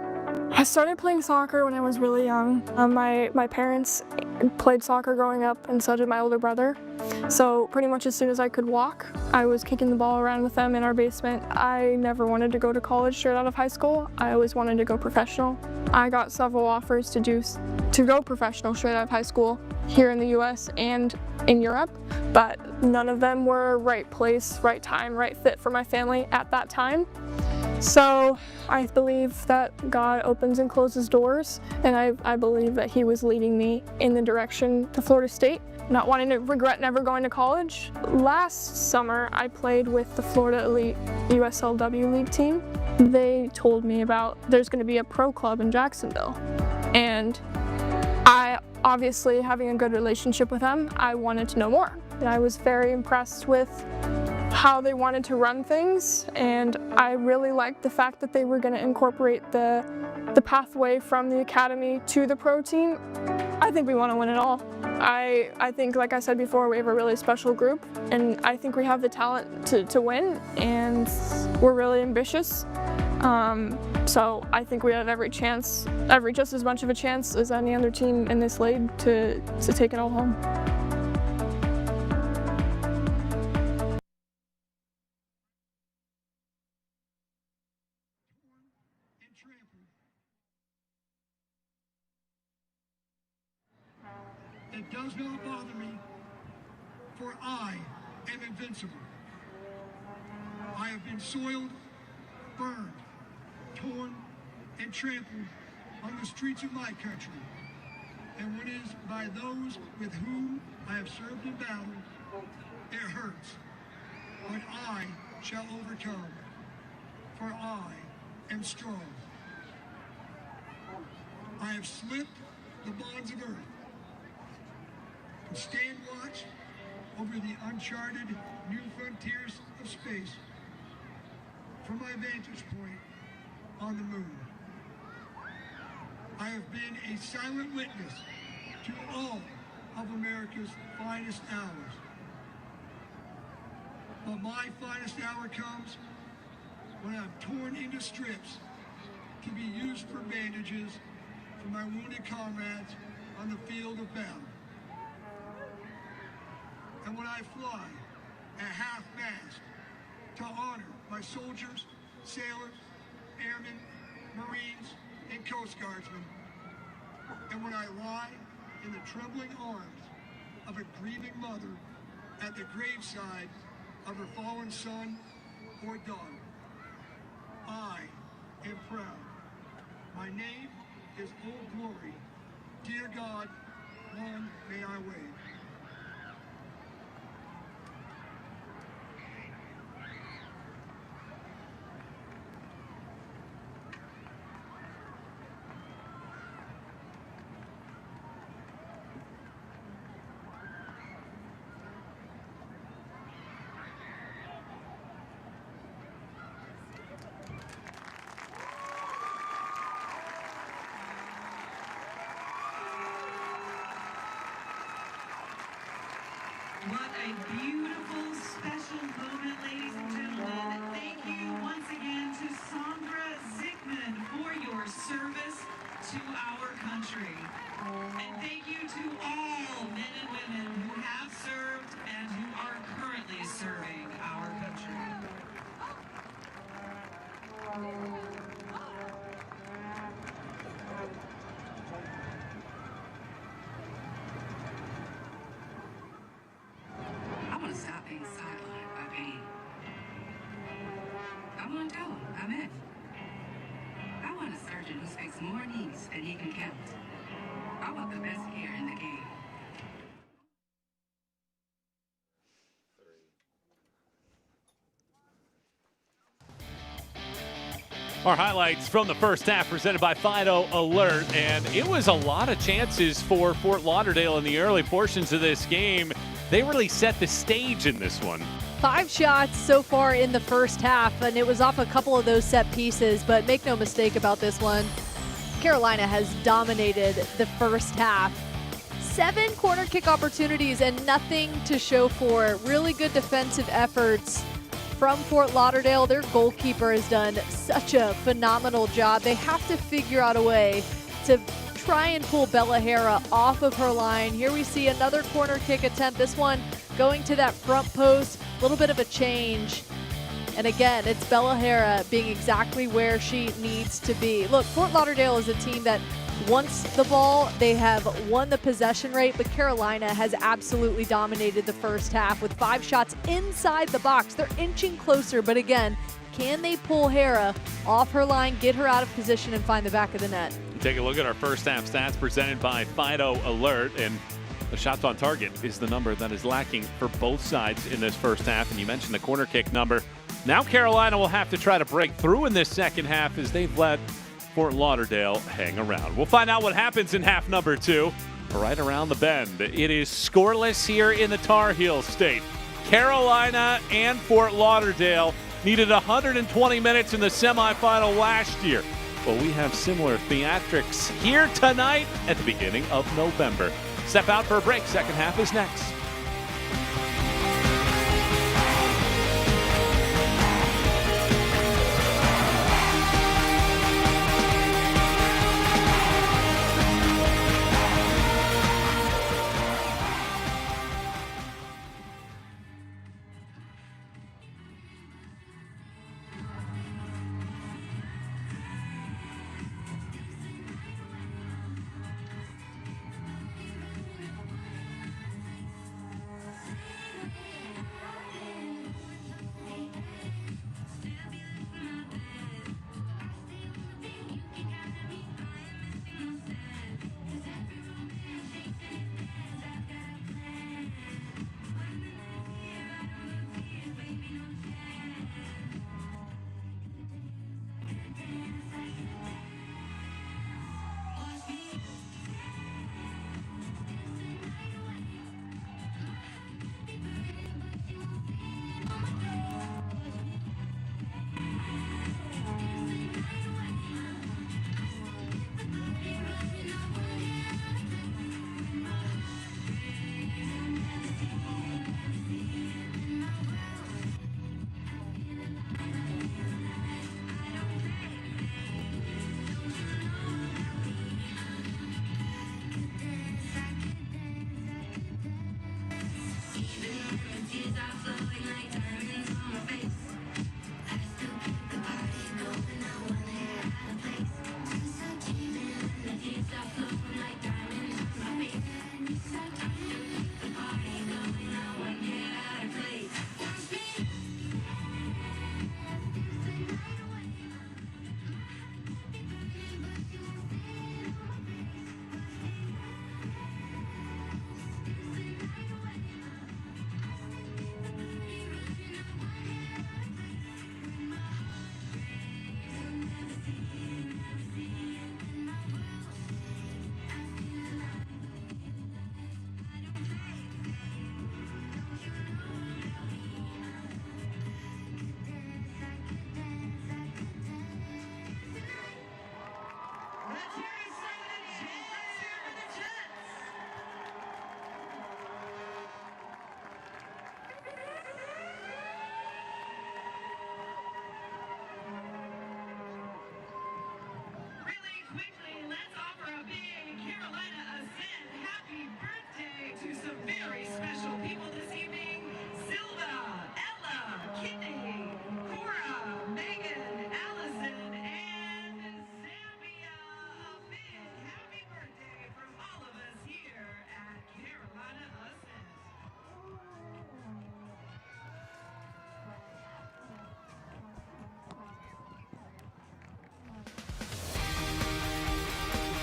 I started playing soccer when I was really young. My parents played soccer growing up and so did my older brother. So pretty much as soon as I could walk, I was kicking the ball around with them in our basement. I never wanted to go to college straight out of high school. I always wanted to go professional. I got several offers to go professional straight out of high school here in the US and in Europe, but none of them were right place, right time, right fit for my family at that time. So I believe that God opens and closes doors, and I believe that He was leading me in the direction to Florida State, not wanting to regret never going to college. Last summer, I played with the Florida Elite USL League team. They told me about there's going to be a pro club in Jacksonville, and I, obviously having a good relationship with them, I wanted to know more. And I was very impressed with how they wanted to run things, and I really liked the fact that they were going to incorporate the pathway from the academy to the pro team. I think we want to win it all. I think, like I said before, we have a really special group, and I think we have the talent to win, and we're really ambitious. So I think we have every chance, just as much of a chance as any other team in this league to take it all home. It does not bother me, for I am invincible. I have been soiled, burned, torn, and trampled on the streets of my country. And when it is by those with whom I have served in battle, it hurts. But I shall overcome, for I am strong. I have slipped the bonds of earth and stand watch over the uncharted new frontiers of space from my vantage point on the moon. I have been a silent witness to all of America's finest hours. But my finest hour comes when I'm torn into strips to be used for bandages for my wounded comrades on the field of battle. And when I fly at half-mast to honor my soldiers, sailors, airmen, Marines, and Coast Guardsmen. And when I lie in the trembling arms of a grieving mother at the graveside of her fallen son or daughter. I am proud. My name is Old Glory. Dear God, long may I wave. What a beautiful, special moment, ladies and gentlemen. Thank you once again to Sandra Zickman for your service to our country. And thank you to all men and women who have served and who are currently serving our country. I want to stop being sidelined by pain. I want to tell him I'm in. I want a surgeon who speaks more knees than he can count. I want the best care in the game. Our highlights from the first half presented by Fido Alert, and it was a lot of chances for Fort Lauderdale in the early portions of this game. They really set the stage in this one. 5 shots so far in the first half, and it was off a couple of those set pieces, but make no mistake about this one. Carolina has dominated the first half. 7 corner kick opportunities and nothing to show for it. Really good defensive efforts from Fort Lauderdale. Their goalkeeper has done such a phenomenal job. They have to figure out a way to try and pull Bella Hara off of her line. Here we see another corner kick attempt. This one going to that front post. A little bit of a change. And again, it's Bella Hara being exactly where she needs to be. Look, Fort Lauderdale is a team that wants the ball. They have won the possession rate, but Carolina has absolutely dominated the first half with 5 shots inside the box. They're inching closer, but again, can they pull Hara off her line, get her out of position, and find the back of the net? Take a look at our first half stats presented by Fido Alert, and the shots on target is the number that is lacking for both sides in this first half. And you mentioned the corner kick number. Now Carolina will have to try to break through in this second half as they've let Fort Lauderdale hang around. We'll find out what happens in half number 2 right around the bend. It is scoreless here in the Tar Heel State. Carolina and Fort Lauderdale needed 120 minutes in the semifinal last year. Well, we have similar theatrics here tonight at the beginning of November. Step out for a break. Second half is next.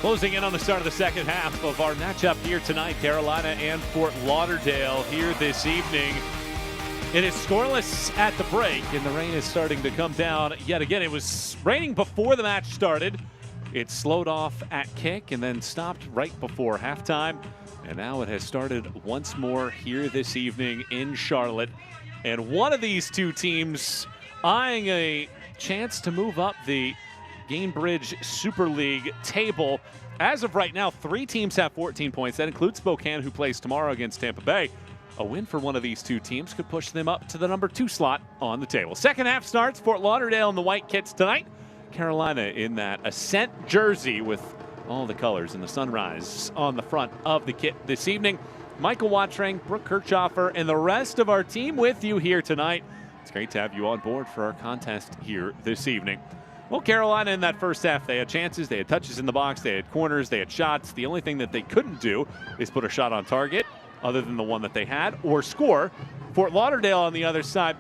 Closing in on the start of the second half of our matchup here tonight, Carolina and Fort Lauderdale here this evening. It is scoreless at the break, and the rain is starting to come down yet again. It was raining before the match started. It slowed off at kick and then stopped right before halftime. And now it has started once more here this evening in Charlotte. And one of these two teams eyeing a chance to move up the Gainbridge Super League table. As of right now, 3 teams have 14 points. That includes Spokane, who plays tomorrow against Tampa Bay. A win for one of these two teams could push them up to the number 2 slot on the table. Second half starts. Fort Lauderdale in the white kits tonight. Carolina in that Ascent jersey with all the colors and the sunrise on the front of the kit this evening. Michael Wattrang, Brooke Kirchhoffer, and the rest of our team with you here tonight. It's great to have you on board for our contest here this evening. Well, Carolina in that first half, they had chances, they had touches in the box, they had corners, they had shots. The only thing that they couldn't do is put a shot on target other than the one that they had or score. Fort Lauderdale on the other side,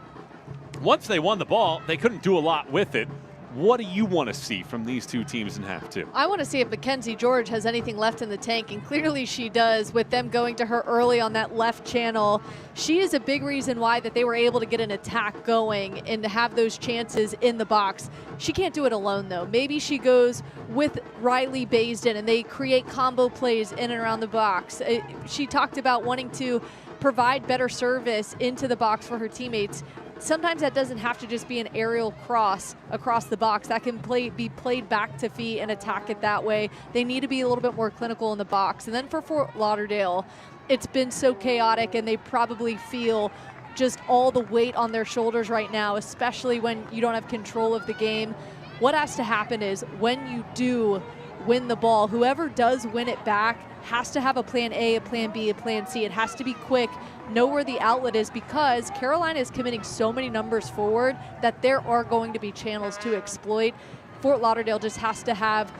once they won the ball, they couldn't do a lot with it. What do you want to see from these two teams in half two? I want to see if Mackenzie George has anything left in the tank, and clearly she does with them going to her early on that left channel. She is a big reason why that they were able to get an attack going and to have those chances in the box. She can't do it alone, though. Maybe she goes with Riley Baisden and they create combo plays in and around the box. She talked about wanting to provide better service into the box for her teammates. Sometimes that doesn't have to just be an aerial cross across the box. That can be played back to feet and attack it that way. They need to be a little bit more clinical in the box. And then for Fort Lauderdale, it's been so chaotic, and they probably feel just all the weight on their shoulders right now, especially when you don't have control of the game. What has to happen is when you do win the ball, whoever does win it back has to have a plan A, a plan B, a plan C. It has to be quick, know where the outlet is, because Carolina is committing so many numbers forward that there are going to be channels to exploit. Fort Lauderdale just has to have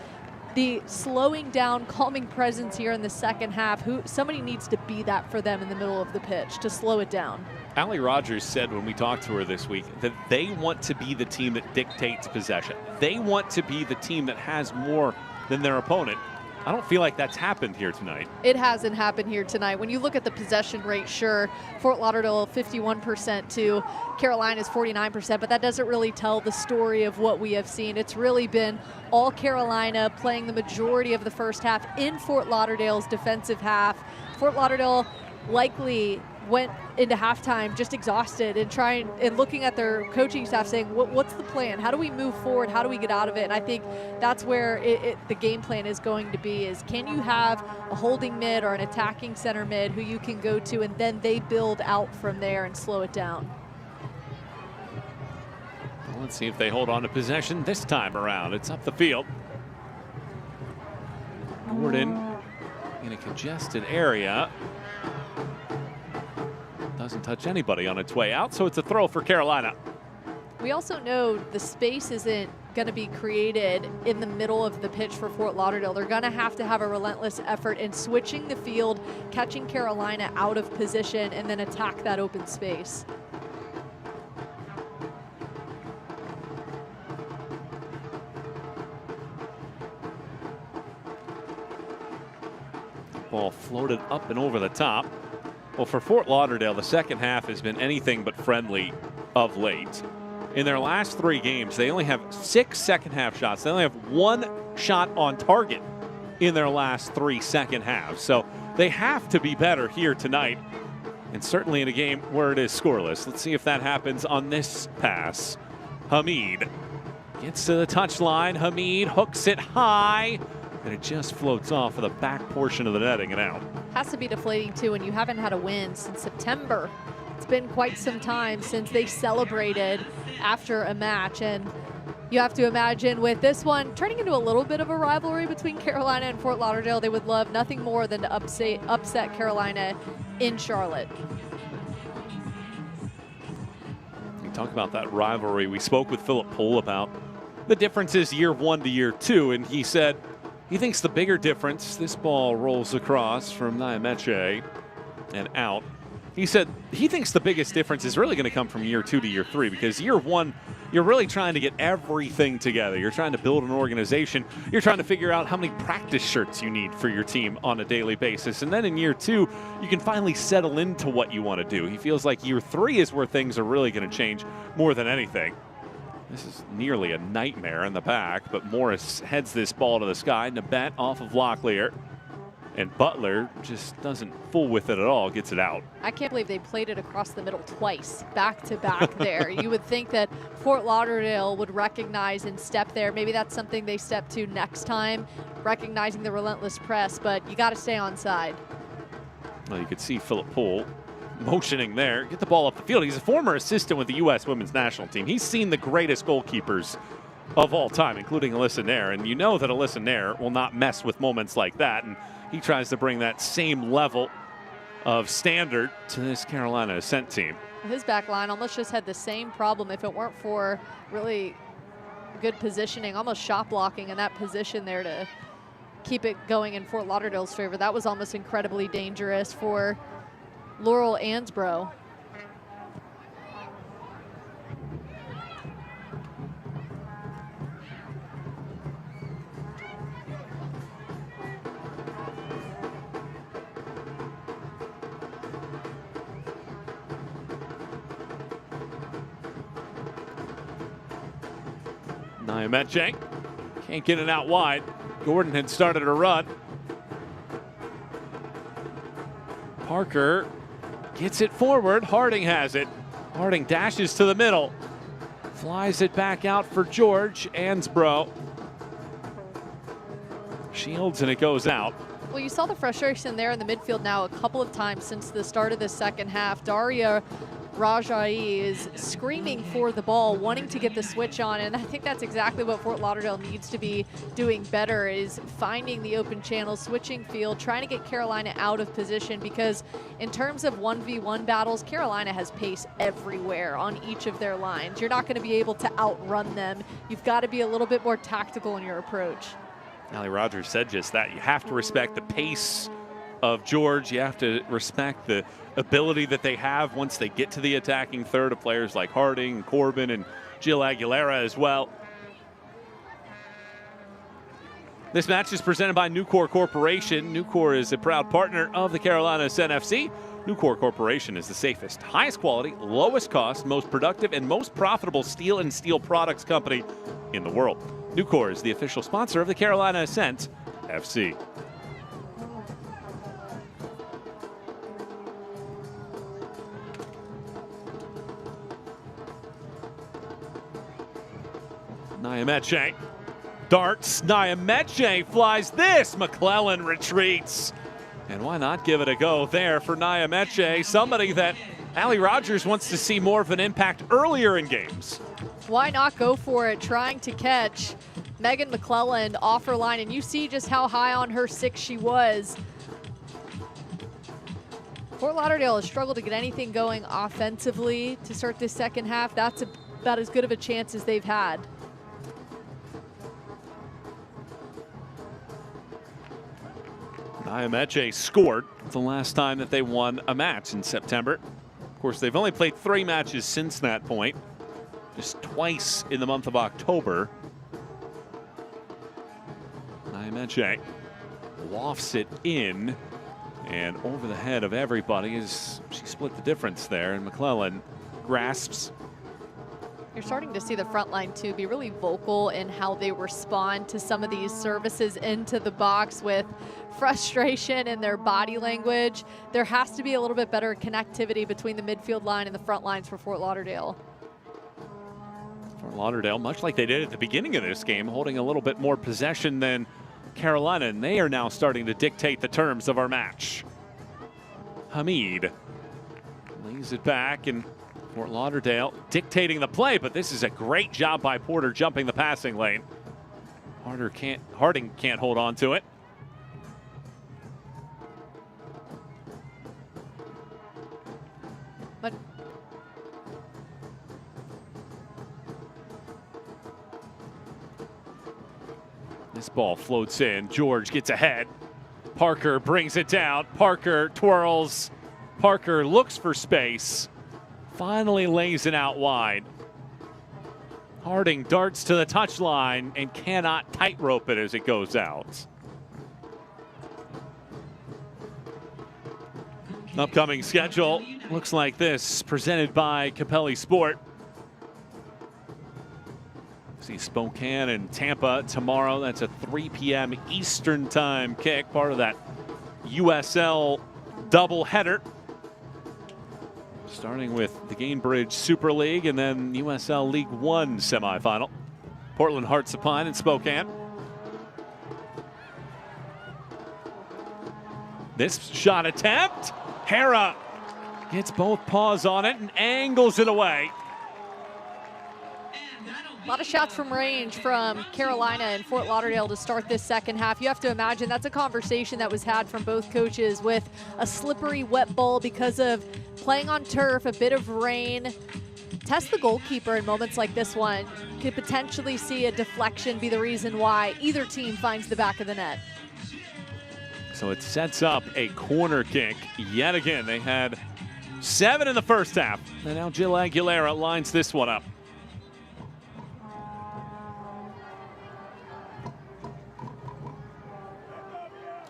the slowing down, calming presence here in the second half. Somebody needs to be that for them in the middle of the pitch to slow it down. Allie Rogers said when we talked to her this week that they want to be the team that dictates possession. They want to be the team that has more than their opponent. I don't feel like that's happened here tonight. It hasn't happened here tonight. When you look at the possession rate, sure, Fort Lauderdale 51% to Carolina's 49%, but that doesn't really tell the story of what we have seen. It's really been all Carolina playing the majority of the first half in Fort Lauderdale's defensive half. Fort Lauderdale likely went into halftime just exhausted and looking at their coaching staff saying, what's the plan? How do we move forward? How do we get out of it? And I think that's where the game plan is going to be, is can you have a holding mid or an attacking center mid who you can go to, and then they build out from there and slow it down. Well, let's see if they hold on to possession this time around. It's up the field. Gordon in a congested area. Doesn't touch anybody on its way out, so it's a throw for Carolina. We also know the space isn't going to be created in the middle of the pitch for Fort Lauderdale. They're going to have a relentless effort in switching the field, catching Carolina out of position, and then attack that open space. Ball floated up and over the top. Well, for Fort Lauderdale, the second half has been anything but friendly of late. In their last 3 games, they only have 6 second half shots. They only have 1 shot on target in their last 3 second halves. So they have to be better here tonight, and certainly in a game where it is scoreless. Let's see if that happens on this pass. Hamid gets to the touchline. Hamid hooks it high, and it just floats off of the back portion of the netting and out. Has to be deflating too, and you haven't had a win since September. It's been quite some time since they celebrated after a match, and you have to imagine with this one turning into a little bit of a rivalry between Carolina and Fort Lauderdale, they would love nothing more than to upset Carolina in Charlotte. We talk about that rivalry. We spoke with Philip Pohl about the differences year 1 to year 2, and he said he thinks the bigger difference, this ball rolls across from Nyameche and out. He said he thinks the biggest difference is really going to come from year 2 to year 3, because year 1, you're really trying to get everything together. You're trying to build an organization. You're trying to figure out how many practice shirts you need for your team on a daily basis. And then in year 2, you can finally settle into what you want to do. He feels like year 3 is where things are really going to change more than anything. This is nearly a nightmare in the back, but Morris heads this ball to the sky. Nabet off of Locklear. And Butler just doesn't fool with it at all, gets it out. I can't believe they played it across the middle twice, back to back there. You would think that Fort Lauderdale would recognize and step there. Maybe that's something they step to next time, recognizing the relentless press, but you got to stay on side. Well, you could see Philip Poole motioning there. Get the ball up the field. He's a former assistant with the U.S. women's national team. He's seen the greatest goalkeepers of all time, including Alyssa Nair. And you know that Alyssa Nair will not mess with moments like that. And he tries to bring that same level of standard to this Carolina Ascent team. His back line almost just had the same problem if it weren't for really good positioning, almost shot blocking in that position there to keep it going in Fort Lauderdale's favor. That was almost incredibly dangerous for Laurel Ansbro. Nyameche can't get it out wide. Gordon had started a run. Parker gets it forward. Harding has it. Harding dashes to the middle. Flies it back out for George Ansbro. Shields and it goes out. Well, you saw the frustration there in the midfield now a couple of times since the start of the second half. Daria Rajai is screaming for the ball, wanting to get the switch on, and I think that's exactly what Fort Lauderdale needs to be doing better, is finding the open channel, switching field, trying to get Carolina out of position, because in terms of 1v1 battles, Carolina has pace everywhere on each of their lines. You're not going to be able to outrun them. You've got to be a little bit more tactical in your approach. Allie Rogers said just that. You have to respect the pace of George. You have to respect the ability that they have once they get to the attacking third of players like Harding, Corbin, and Jill Aguilera as well. This match is presented by Nucor Corporation. Nucor is a proud partner of the Carolina Ascent FC. Nucor Corporation is the safest, highest quality, lowest cost, most productive, and most profitable steel and steel products company in the world. Nucor is the official sponsor of the Carolina Ascent FC. Nyameche darts. Nyameche flies this. McClellan retreats. And why not give it a go there for Nyameche, somebody that Allie Rogers wants to see more of an impact earlier in games. Why not go for it, trying to catch Megan McClellan off her line, and you see just how high on her 6 she was. Fort Lauderdale has struggled to get anything going offensively to start this second half. That's about as good of a chance as they've had. Nyameche scored the last time that they won a match in September. Of course, they've only played 3 matches since that point, just twice in the month of October. Nyameche lofts it in and over the head of everybody as she split the difference there, and McClellan grasps. You're starting to see the front line too be really vocal in how they respond to some of these services into the box with frustration in their body language. There has to be a little bit better connectivity between the midfield line and the front lines for Fort Lauderdale. Fort Lauderdale, much like they did at the beginning of this game, holding a little bit more possession than Carolina, and they are now starting to dictate the terms of our match. Hamid lays it back, and Fort Lauderdale dictating the play, but this is a great job by Porter jumping the passing lane. Harding can't hold on to it. But this ball floats in. George gets ahead. Parker brings it down. Parker twirls Parker looks for space, finally lays it out wide. Harding darts to the touchline and cannot tightrope it as it goes out. Upcoming schedule looks like this, presented by Capelli Sport. See Spokane and Tampa tomorrow. That's a 3 p.m. Eastern time kick, part of that USL doubleheader. Starting with the Gainbridge Super League and then USL League One semifinal. Portland Hearts of Pine and Spokane. This shot attempt. Hera gets both paws on it and angles it away. A lot of shots from range from Carolina and Fort Lauderdale to start this second half. You have to imagine that's a conversation that was had from both coaches with a slippery, wet ball because of playing on turf, a bit of rain. Test the goalkeeper in moments like this one. Could potentially see a deflection be the reason why either team finds the back of the net. So it sets up a corner kick yet again. They had 7 in the first half. And now Jill Aguilera lines this one up.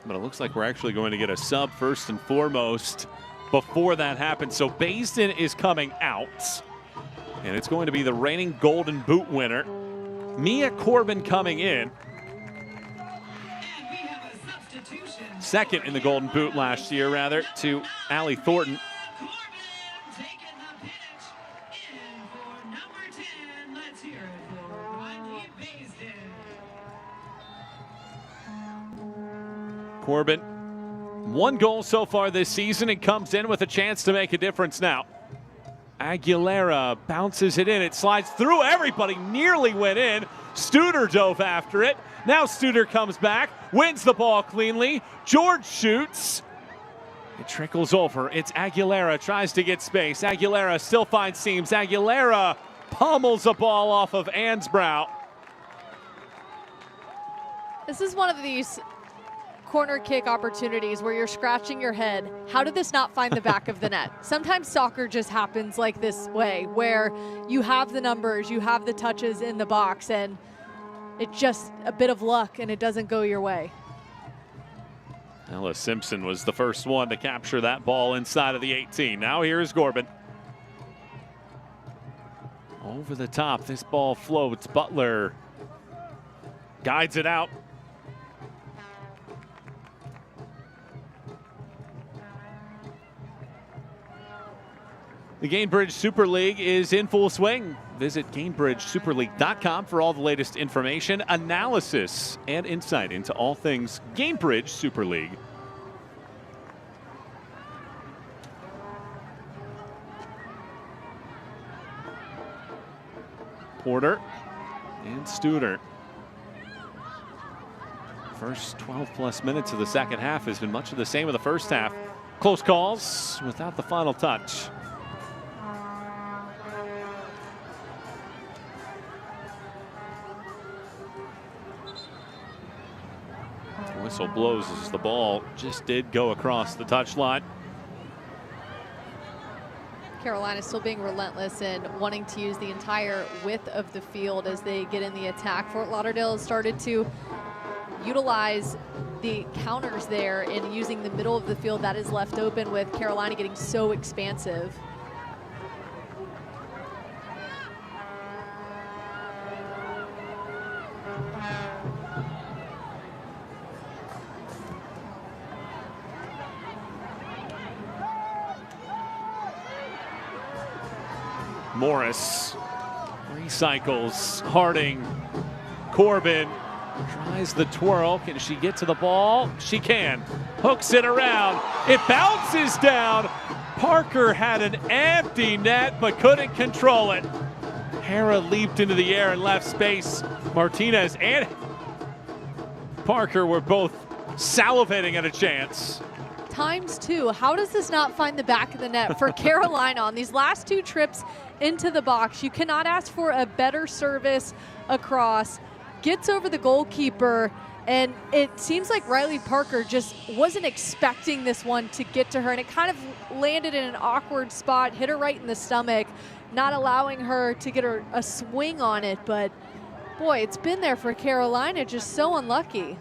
But it looks like we're actually going to get a sub first and foremost before that happens. So Basin is coming out. And it's going to be the reigning Golden Boot winner, Mia Corbin, coming in. Second in the Golden Boot last year, rather, to Allie Thornton. Corbin, 1 goal so far this season and comes in with a chance to make a difference now. Aguilera bounces it in. It slides through everybody, nearly went in. Studer dove after it. Now Studer comes back, wins the ball cleanly. George shoots. It trickles over. It's Aguilera, tries to get space. Aguilera still finds seams. Aguilera pummels a ball off of Ansbrow. This is one of these corner kick opportunities where you're scratching your head. How did this not find the back of the net? Sometimes soccer just happens like this way, where you have the numbers, you have the touches in the box, and it's just a bit of luck and it doesn't go your way. Ella Simpson was the first one to capture that ball inside of the 18. Now here's Corbin. Over the top, this ball floats. Butler guides it out. The Gainbridge Super League is in full swing. Visit GainbridgeSuperLeague.com for all the latest information, analysis, and insight into all things Gainbridge Super League. Porter and Studer. First 12-plus minutes of the second half has been much of the same of the first half. Close calls without the final touch. Whistle blows as the ball just did go across the touchline. Carolina still being relentless and wanting to use the entire width of the field as they get in the attack. Fort Lauderdale has started to utilize the counters there and using the middle of the field that is left open, with Carolina getting so expansive. Morris recycles. Harding. Corbin tries the twirl. Can she get to the ball? She can. Hooks it around. It bounces down. Parker had an empty net but couldn't control it. Hera leaped into the air and left space. Martinez and Parker were both salivating at a chance. ×2. How does this not find the back of the net for Carolina on these last 2 trips into the box? You cannot ask for a better service across. gets over the goalkeeper, and it seems like Riley Parker just wasn't expecting this one to get to her, and it kind of landed in an awkward spot, hit her right in the stomach, not allowing her to get a swing on it. But boy, it's been there for Carolina, just so unlucky.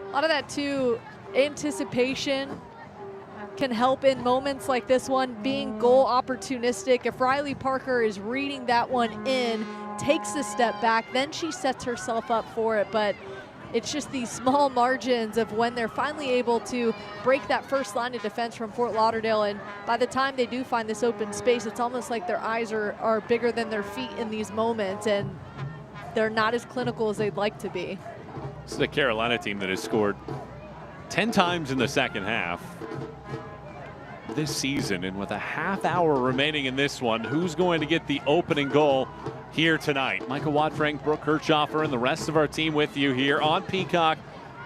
A lot of that too, anticipation can help in moments like this one, being goal opportunistic. If Riley Parker is reading that one in, takes a step back, then she sets herself up for it. But it's just these small margins of when they're finally able to break that first line of defense from Fort Lauderdale, and by the time they do find this open space, it's almost like their eyes are bigger than their feet in these moments, and they're not as clinical as they'd like to be. This is a Carolina team that has scored 10 times in the second half this season, and with a half hour remaining in this one, who's going to get the opening goal here tonight? Michael Watt, Frank, Brooke Kirchhoffer, and the rest of our team with you here on Peacock,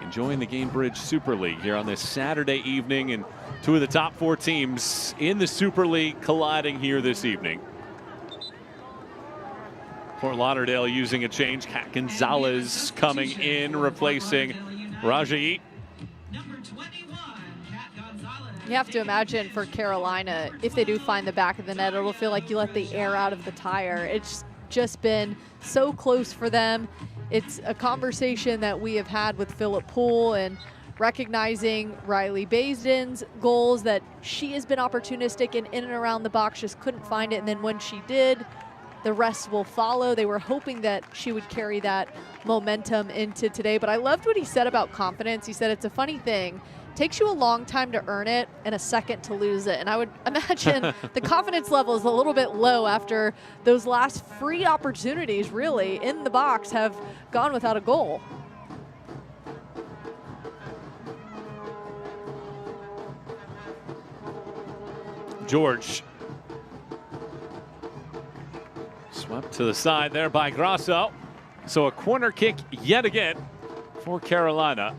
enjoying the Gamebridge Super League here on this Saturday evening, and two of the top 4 teams in the Super League colliding here this evening. Fort Lauderdale using a change. Kat Gonzalez coming in, replacing Rajayi. You have to imagine for Carolina, if they do find the back of the net, it'll feel like you let the air out of the tire. It's just been so close for them. It's a conversation that we have had with Phillip Poole, and recognizing Riley Baisden's goals, that she has been opportunistic and in and around the box, just couldn't find it. And then when she did, the rest will follow. They were hoping that she would carry that momentum into today. But I loved what he said about confidence. He said it's a funny thing. It takes you a long time to earn it and a second to lose it. And I would imagine the confidence level is a little bit low after those last free opportunities really in the box have gone without a goal. George. Swept to the side there by Grasso. So a corner kick yet again for Carolina.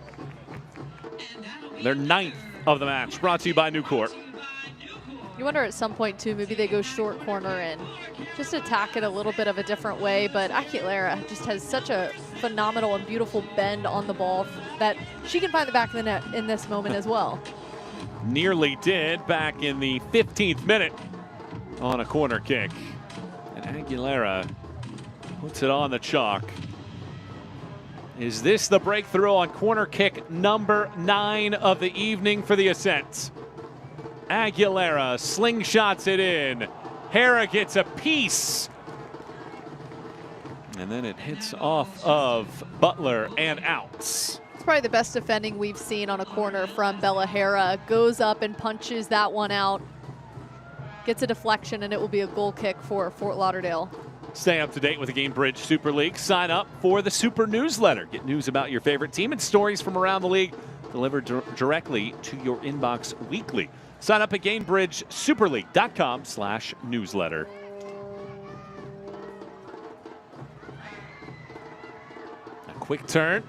Their 9th of the match, brought to you by Newcourt. You wonder at some point too, maybe they go short corner and just attack it a little bit of a different way, but Aguilera just has such a phenomenal and beautiful bend on the ball that she can find the back of the net in this moment as well. Nearly did back in the 15th minute on a corner kick. And Aguilera puts it on the chalk. Is this the breakthrough on corner kick number 9 of the evening for the Ascent? Aguilera slingshots it in. Hera gets a piece. And then it hits off of Butler and outs. It's probably the best defending we've seen on a corner from Bella Hera. Goes up and punches that one out. Gets a deflection, and it will be a goal kick for Fort Lauderdale. Stay up to date with the Gamebridge Super League. Sign up for the Super Newsletter. Get news about your favorite team and stories from around the league delivered directly to your inbox weekly. Sign up at GamebridgeSuperLeague.com/newsletter. A quick turn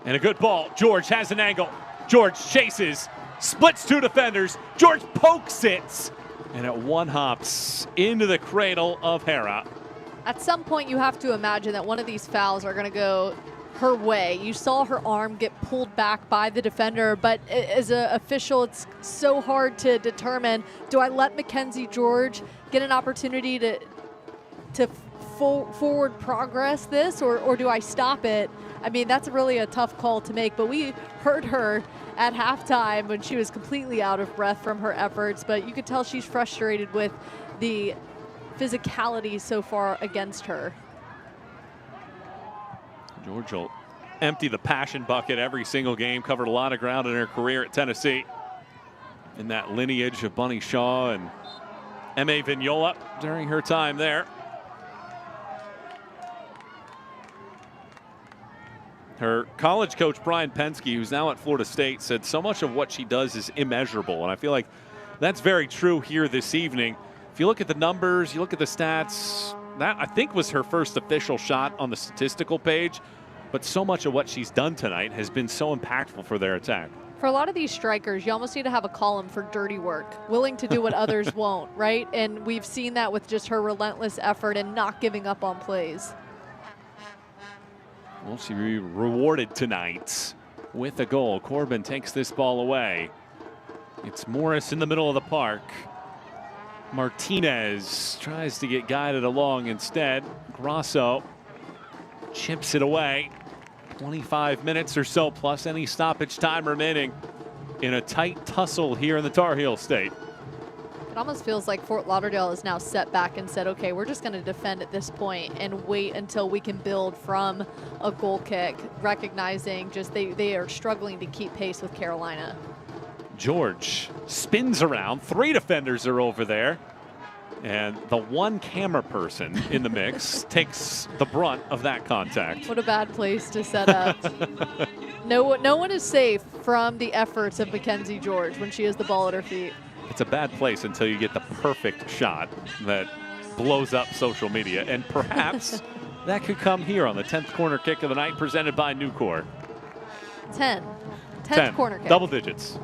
and a good ball. George has an angle. George chases, splits 2 defenders. George pokes it, and it one hops into the cradle of Hera. At some point, you have to imagine that one of these fouls are going to go her way. You saw her arm get pulled back by the defender, but as an official, it's so hard to determine, do I let Mackenzie George get an opportunity to forward progress this, or do I stop it? I mean, that's really a tough call to make, but we heard her at halftime when she was completely out of breath from her efforts, but you could tell she's frustrated with the physicality so far against her. George will empty the passion bucket every single game. Covered a lot of ground in her career at Tennessee. In that lineage of Bunny Shaw and M.A. Vignola during her time there. Her college coach, Brian Penske, who's now at Florida State, said so much of what she does is immeasurable. And I feel like that's very true here this evening. If you look at the numbers, you look at the stats, that I think was her first official shot on the statistical page, but so much of what she's done tonight has been so impactful for their attack. For a lot of these strikers, you almost need to have a column for dirty work, willing to do what others won't, right? And we've seen that with just her relentless effort and not giving up on plays. Well, she'll be rewarded tonight with a goal. Corbin takes this ball away. It's Morris in the middle of the park. Martinez tries to get guided along instead. Grasso chips it away. 25 minutes or so plus any stoppage time remaining in a tight tussle here in the Tar Heel State. It almost feels like Fort Lauderdale is now set back and said, okay, we're just going to defend at this point and wait until we can build from a goal kick, recognizing just they are struggling to keep pace with Carolina. George spins around. 3 defenders are over there. And the one camera person in the mix takes the brunt of that contact. What a bad place to set up. No one is safe from the efforts of Mackenzie George when she has the ball at her feet. It's a bad place until you get the perfect shot that blows up social media. And perhaps that could come here on the 10th corner kick of the night, presented by Nucor. 10th corner kick. Double digits.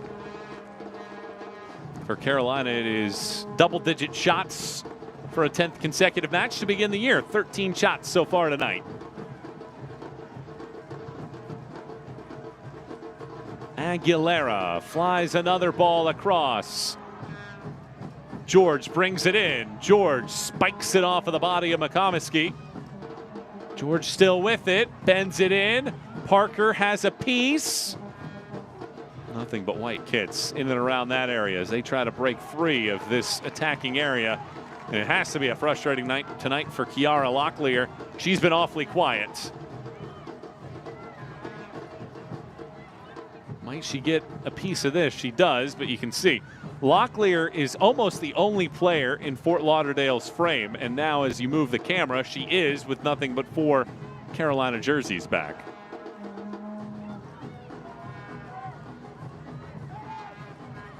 For Carolina, it is double-digit shots for a 10th consecutive match to begin the year. 13 shots so far tonight. Aguilera flies another ball across. George brings it in. George spikes it off of the body of McComiskey. George still with it, bends it in. Parker has a piece. Nothing but white kits in and around that area as they try to break free of this attacking area. And it has to be a frustrating night tonight for Kiara Locklear. She's been awfully quiet. Might she get a piece of this? She does, but you can see Locklear is almost the only player in Fort Lauderdale's frame. And now as you move the camera, she is with nothing but 4 Carolina jerseys back.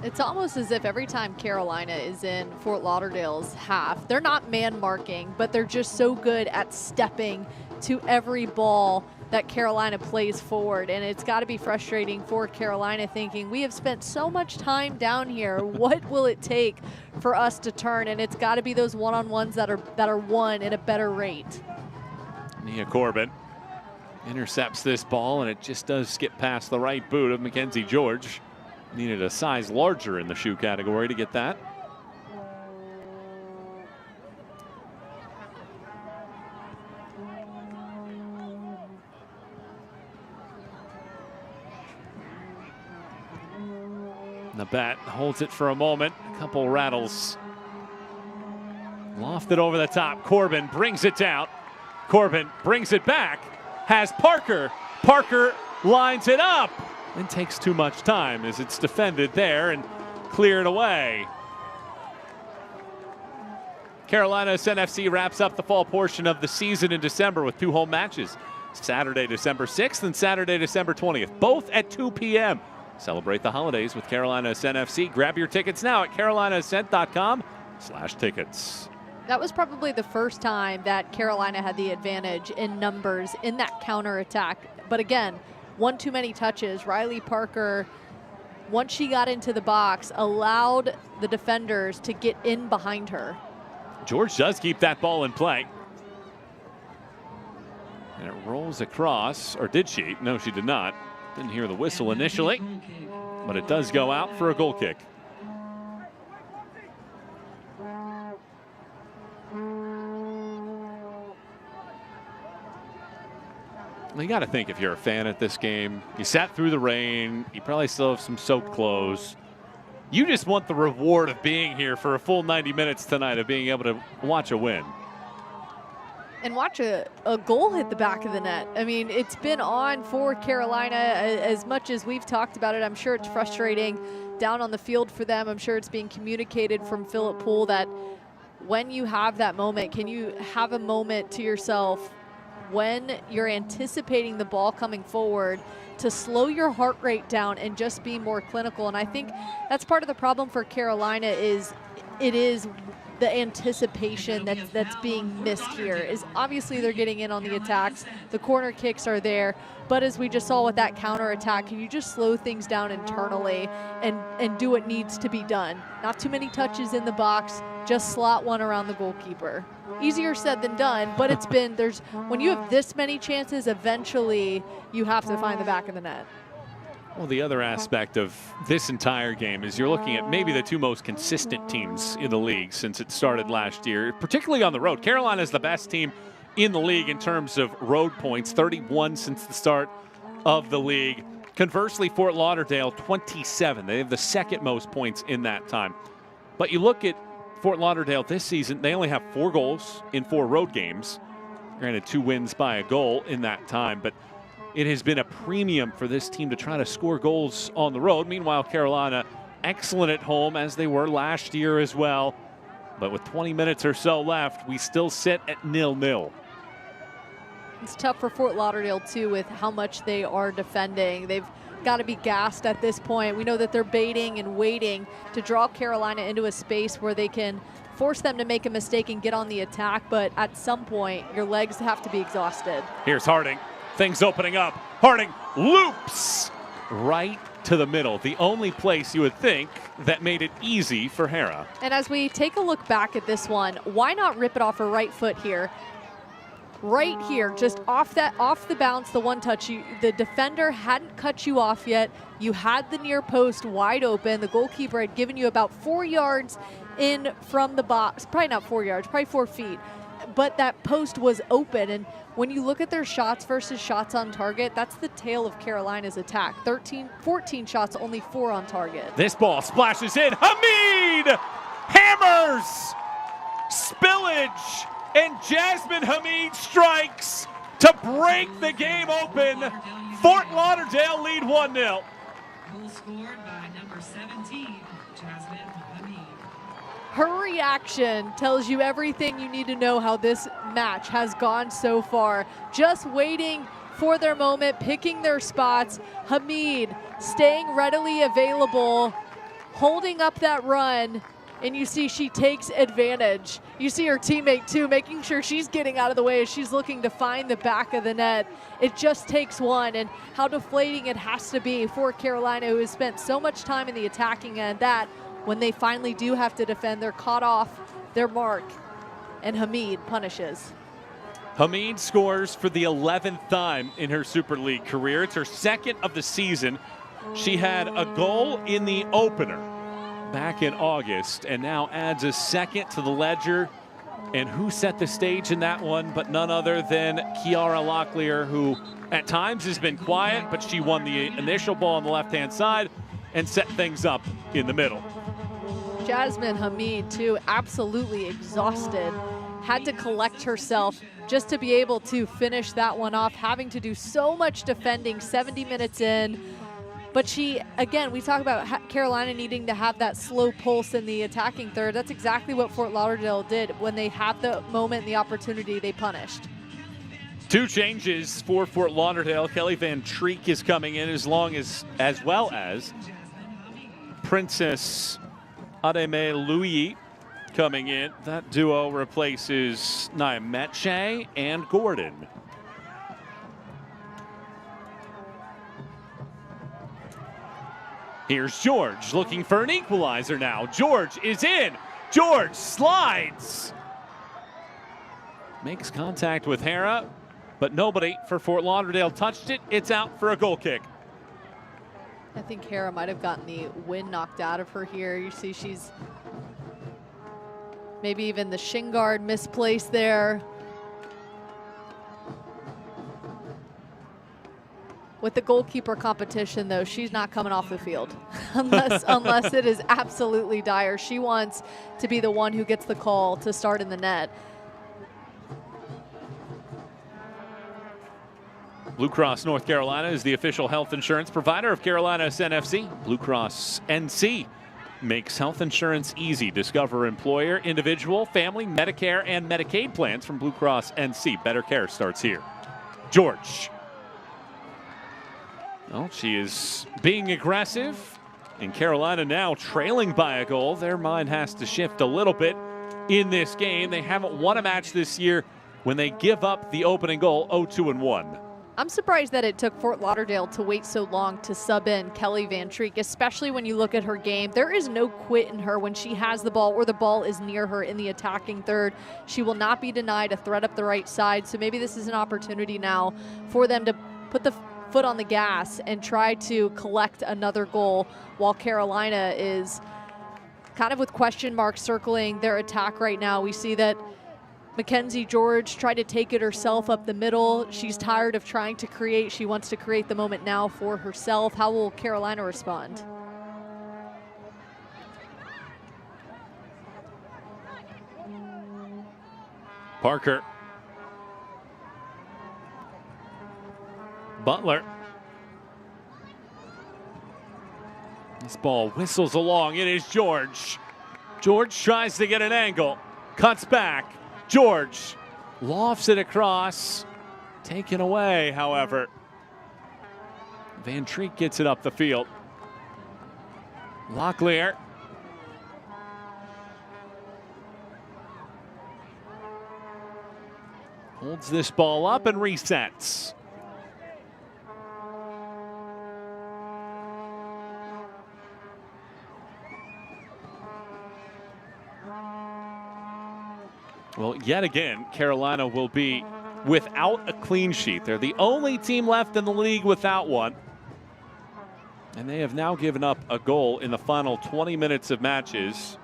It's almost as if every time Carolina is in Fort Lauderdale's half, they're not man marking, but they're just so good at stepping to every ball that Carolina plays forward. And it's got to be frustrating for Carolina, thinking we have spent so much time down here. What will it take for us to turn? And it's got to be those one-on-ones that are won at a better rate. Nia Corbin intercepts this ball, and it just does skip past the right boot of Mackenzie George. Needed a size larger in the shoe category to get that. The bat holds it for a moment. A couple rattles. Lofted over the top. Corbin brings it down. Corbin brings it back. Has Parker. Parker lines it up. And takes too much time as it's defended there and cleared away. Carolina Ascent FC wraps up the fall portion of the season in December with 2 home matches. Saturday, December 6th and Saturday, December 20th, both at 2 p.m. Celebrate the holidays with Carolina Ascent FC. Grab your tickets now at carolinaascent.com/tickets. That was probably the first time that Carolina had the advantage in numbers in that counterattack. But again, one too many touches. Riley Parker, once she got into the box, allowed the defenders to get in behind her. George does keep that ball in play. And it rolls across, or did she? No, she did not. Didn't hear the whistle initially, but it does go out for a goal kick. You got to think, if you're a fan at this game, you sat through the rain, you probably still have some soaked clothes. You just want the reward of being here for a full 90 minutes tonight, of being able to watch a win. And watch a goal hit the back of the net. I mean, it's been on for Carolina as much as we've talked about it. I'm sure it's frustrating down on the field for them. I'm sure it's being communicated from Philip Poole that when you have that moment, can you have a moment to yourself when you're anticipating the ball coming forward to slow your heart rate down and just be more clinical. And I think that's part of the problem for Carolina is it is the anticipation that's being missed here. Is obviously they're getting in on the attacks. The corner kicks are there. But as we just saw with that counter attack, can you just slow things down internally and do what needs to be done? Not too many touches in the box, just slot one around the goalkeeper. Easier said than done, but it's been, when you have this many chances, eventually you have to find the back of the net. Well, the other aspect of this entire game is you're looking at maybe the two most consistent teams in the league since it started last year, particularly on the road. Carolina is the best team in the league in terms of road points, 31 since the start of the league. Conversely, Fort Lauderdale, 27. They have the second most points in that time. But you look at Fort Lauderdale this season, they only have 4 goals in 4 road games. Granted, 2 wins by a goal in that time, but it has been a premium for this team to try to score goals on the road. Meanwhile, Carolina, excellent at home, as they were last year as well. But with 20 minutes or so left, we still sit at 0-0. It's tough for Fort Lauderdale, too, with how much they are defending. They've got to be gassed at this point. We know that they're baiting and waiting to draw Carolina into a space where they can force them to make a mistake and get on the attack, but at some point, your legs have to be exhausted. Here's Harding. Things opening up. Harding loops right to the middle. The only place you would think that made it easy for Hera. And as we take a look back at this one, why not rip it off her right foot here? Right here, just off the bounce, the one touch. The defender hadn't cut you off yet. You had the near post wide open. The goalkeeper had given you about 4 yards in from the box. Probably not 4 yards, probably 4 feet. But that post was open. And when you look at their shots versus shots on target, that's the tail of Carolina's attack. 14 shots, only 4 on target. This ball splashes in. Hamid hammers. Spillage. And Jasmine Hamid strikes to break the game open. Fort Lauderdale lead 1-0. Goal scored by number 17, Jasmine Hamid. Her reaction tells you everything you need to know how this match has gone so far. Just waiting for their moment, picking their spots. Hamid staying readily available, holding up that run. And you see she takes advantage. You see her teammate too, making sure she's getting out of the way as she's looking to find the back of the net. It just takes one, and how deflating it has to be for Carolina, who has spent so much time in the attacking end, that when they finally do have to defend, they're caught off their mark, and Hamid punishes. Hamid scores for the 11th time in her Super League career. It's her second of the season. She had a goal in the opener back in August, and now adds a second to the ledger. And who set the stage in that one but none other than Kiara Locklear, who at times has been quiet, but she won the initial ball on the left-hand side and set things up in the middle. Jasmine Hamid, too, absolutely exhausted. Had to collect herself just to be able to finish that one off, having to do so much defending 70 minutes in. But she, again, we talk about Carolina needing to have that slow pulse in the attacking third. That's exactly what Fort Lauderdale did. When they had the moment and the opportunity, they punished. 2 changes for Fort Lauderdale. Kelly Van Treek is coming in, as well as Princess Ademe Louis coming in. That duo replaces Naimeche and Gordon. Here's George looking for an equalizer now. George is in. George slides. Makes contact with Hera, but nobody for Fort Lauderdale touched it. It's out for a goal kick. I think Hera might have gotten the wind knocked out of her here. You see she's maybe even the shin guard misplaced there. With the goalkeeper competition, though, she's not coming off the field unless it is absolutely dire. She wants to be the one who gets the call to start in the net. Blue Cross North Carolina is the official health insurance provider of Carolina Ascent FC. Blue Cross NC makes health insurance easy. Discover employer, individual, family, Medicare, and Medicaid plans from Blue Cross NC. Better care starts here. George. Well, she is being aggressive, and Carolina now trailing by a goal. Their mind has to shift a little bit in this game. They haven't won a match this year when they give up the opening goal, 0-2-1. I'm surprised that it took Fort Lauderdale to wait so long to sub in Kelly Van Treek, especially when you look at her game. There is no quit in her when she has the ball or the ball is near her in the attacking third. She will not be denied a threat up the right side, so maybe this is an opportunity now for them to put the foot on the gas and try to collect another goal while Carolina is kind of with question marks circling their attack right now. We see that Mackenzie George tried to take it herself up the middle. She's tired of trying to create. She wants to create the moment now for herself. How will Carolina respond? Parker. Butler. This ball whistles along. It is George. George tries to get an angle. Cuts back. George lofts it across. Taken away, however. Van Treek gets it up the field. Locklear. Holds this ball up and resets. Well, yet again, Carolina will be without a clean sheet. They're the only team left in the league without one. And they have now given up a goal in the final 20 minutes of matches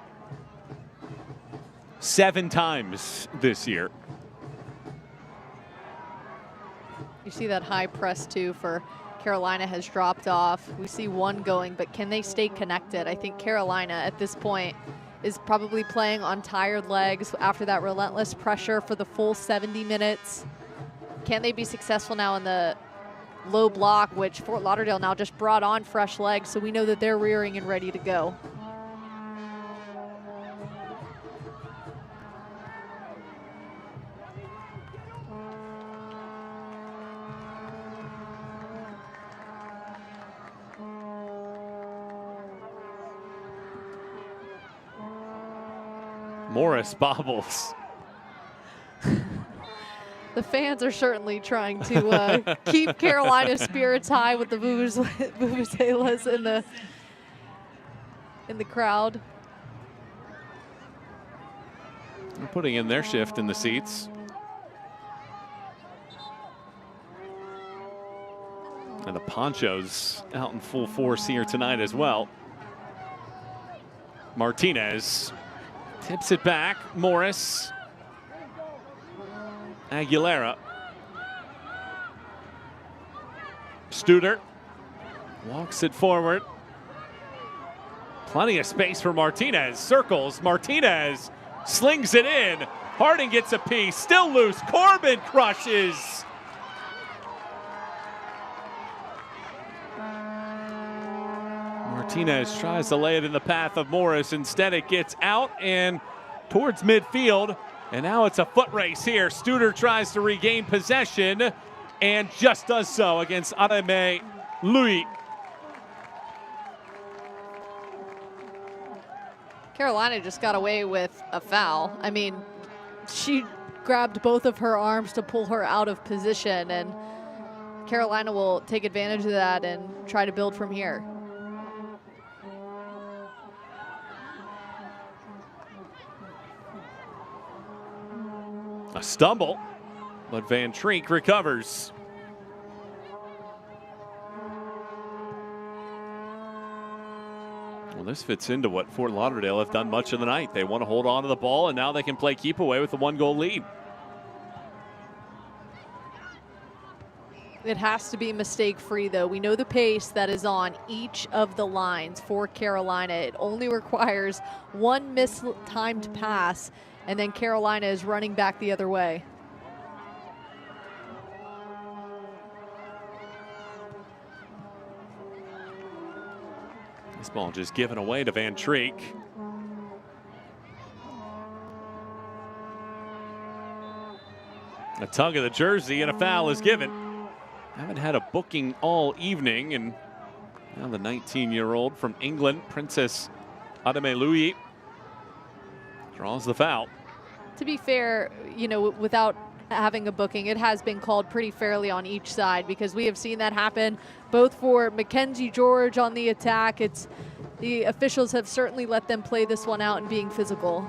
7 times this year. You see that high press too for Carolina has dropped off. We see one going, but can they stay connected? I think Carolina at this point is probably playing on tired legs after that relentless pressure for the full 70 minutes. Can they be successful now in the low block, which Fort Lauderdale now just brought on fresh legs, so we know that they're rearing and ready to go. Morris bobbles. The fans are certainly trying to keep Carolina's spirits high with the vuvuzelas in the crowd. They're putting in their shift in the seats. And the ponchos out in full force here tonight as well. Martinez tips it back. Morris. Aguilera. Studer walks it forward. Plenty of space for Martinez. Circles. Martinez slings it in. Harding gets a piece. Still loose. Corbin crushes. Martinez tries to lay it in the path of Morris. Instead, it gets out and towards midfield. And now it's a foot race here. Studer tries to regain possession and just does so against Ademe Louis. Carolina just got away with a foul. I mean, she grabbed both of her arms to pull her out of position, and Carolina will take advantage of that and try to build from here. A stumble, but Van Treek recovers. Well, this fits into what Fort Lauderdale have done much of the night. They want to hold on to the ball, and now they can play keep away with a 1-goal lead. It has to be mistake-free, though. We know the pace that is on each of the lines for Carolina. It only requires one mistimed pass, and then Carolina is running back the other way. This ball just given away to Van Treek. A tug of the jersey and a foul is given. Haven't had a booking all evening, and now the 19-year-old from England, Princess Ademe Louis, Draws the foul. To be fair, you know, without having a booking, it has been called pretty fairly on each side, because we have seen that happen both for Mackenzie George on the attack. The officials have certainly let them play this one out and being physical.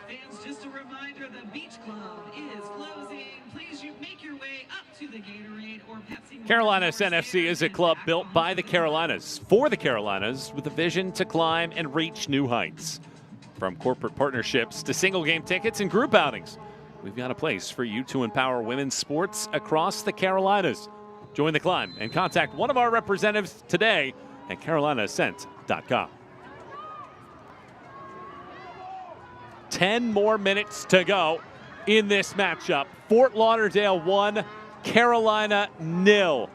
Fans, just a reminder, the Beach Club is closing. Please make your way up to the Gatorade or Pepsi. Carolina Ascent FC is a club built by the Carolinas, for the Carolinas, with a vision to climb and reach new heights. From corporate partnerships to single game tickets and group outings, we've got a place for you to empower women's sports across the Carolinas. Join the climb and contact one of our representatives today at carolinaascent.com. 10 more minutes to go in this matchup. Fort Lauderdale 1, Carolina 0.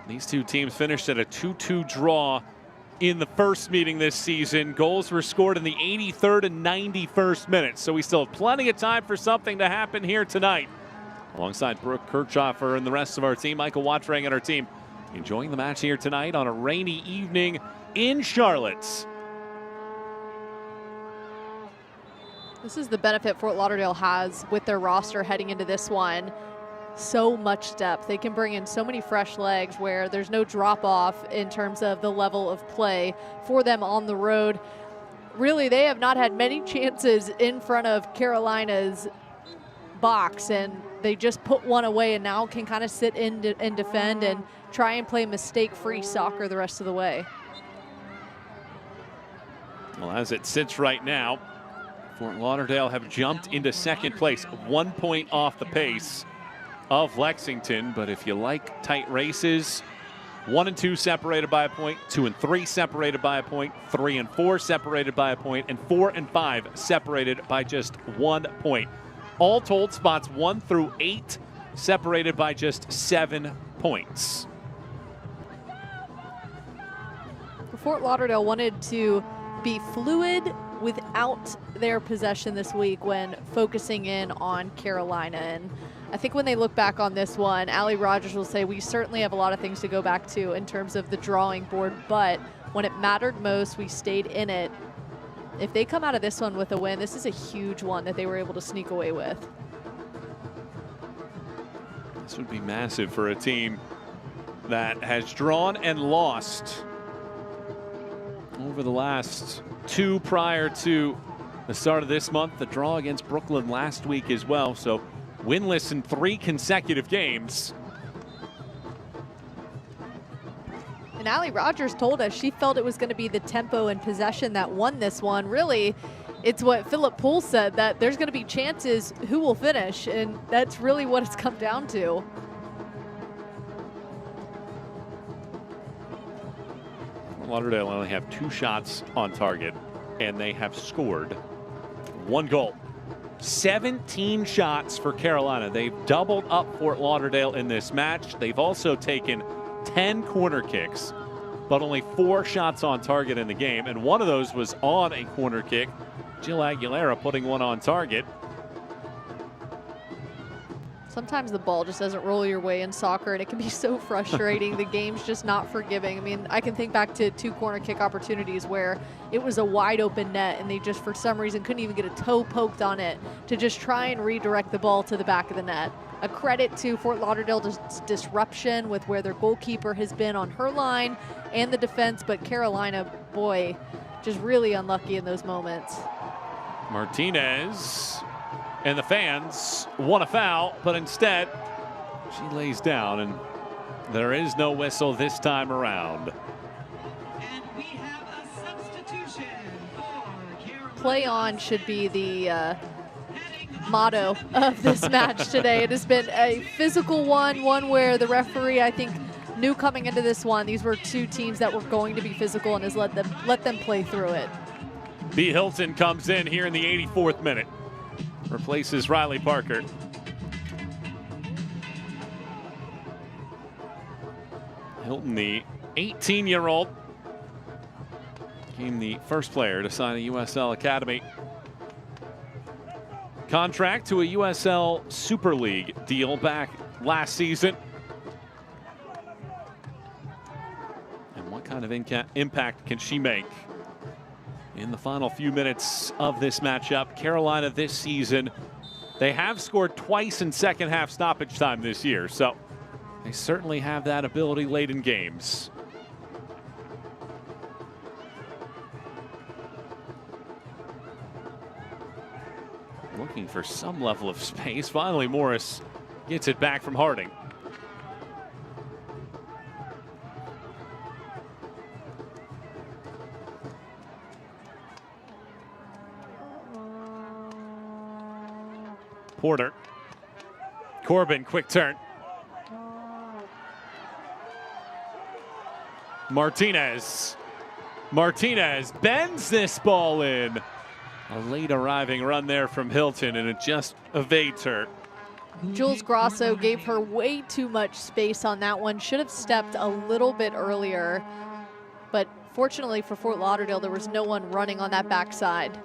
These two teams finished at a 2-2 draw in the first meeting this season. Goals were scored in the 83rd and 91st minutes, so we still have plenty of time for something to happen here tonight. Alongside Brooke Kirchhoffer and the rest of our team, Michael Wattrang and our team enjoying the match here tonight on a rainy evening in Charlotte. This is the benefit Fort Lauderdale has with their roster heading into this one. So much depth. They can bring in so many fresh legs where there's no drop off in terms of the level of play for them on the road. Really, they have not had many chances in front of Carolina's box, and they just put one away and now can kind of sit in and defend and try and play mistake-free soccer the rest of the way. Well, as it sits right now, Fort Lauderdale have jumped into second place, 1 point off the pace of Lexington. But if you like tight races, 1 and 2 separated by a point, 2 and 3 separated by a point, 3 and 4 separated by a point, and 4 and 5 separated by just 1 point. All told, spots 1 through 8 separated by just 7 points. Fort Lauderdale wanted to be fluid without their possession this week when focusing in on Carolina. And I think when they look back on this one, Allie Rogers will say we certainly have a lot of things to go back to in terms of the drawing board, but when it mattered most, we stayed in it. If they come out of this one with a win, this is a huge one that they were able to sneak away with. This would be massive for a team that has drawn and lost over the last 2 prior to the start of this month. The draw against Brooklyn last week as well. So winless in 3 consecutive games. And Allie Rogers told us she felt it was going to be the tempo and possession that won this one. Really, it's what Philip Poole said, that there's going to be chances who will finish, and that's really what it's come down to. Lauderdale only have 2 shots on target, and they have scored 1 goal. 17 shots for Carolina. They've doubled up Fort Lauderdale in this match. They've also taken 10 corner kicks, but only 4 shots on target in the game, and one of those was on a corner kick. Jill Aguilera putting one on target. Sometimes the ball just doesn't roll your way in soccer, and it can be so frustrating. The game's just not forgiving. I mean, I can think back to 2 corner kick opportunities where it was a wide open net and they just for some reason couldn't even get a toe poked on it to just try and redirect the ball to the back of the net. A credit to Fort Lauderdale's disruption with where their goalkeeper has been on her line and the defense, but Carolina, boy, just really unlucky in those moments. Martinez and the fans want a foul, but instead she lays down, and there is no whistle this time around. And we have a substitution for Carolina. Play on should be the motto of this match today. It has been a physical one where the referee, I think, knew coming into this one these were 2 teams that were going to be physical and has let them play through it. B. Hilton comes in here in the 84th minute. replaces Riley Parker. Hilton, the 18-year-old, became the first player to sign a USL Academy contract to a USL Super League deal back last season. And what kind of impact can she make in the final few minutes of this matchup? Carolina this season, they have scored twice in second half stoppage time this year, so they certainly have that ability late in games. Looking for some level of space. Finally, Morris gets it back from Harding. Porter. Corbin, quick turn. Martinez. Martinez bends this ball in. A late arriving run there from Hilton, and it just evades her. Jules Grosso gave her way too much space on that one. Should have stepped a little bit earlier. But fortunately for Fort Lauderdale, there was no one running on that backside.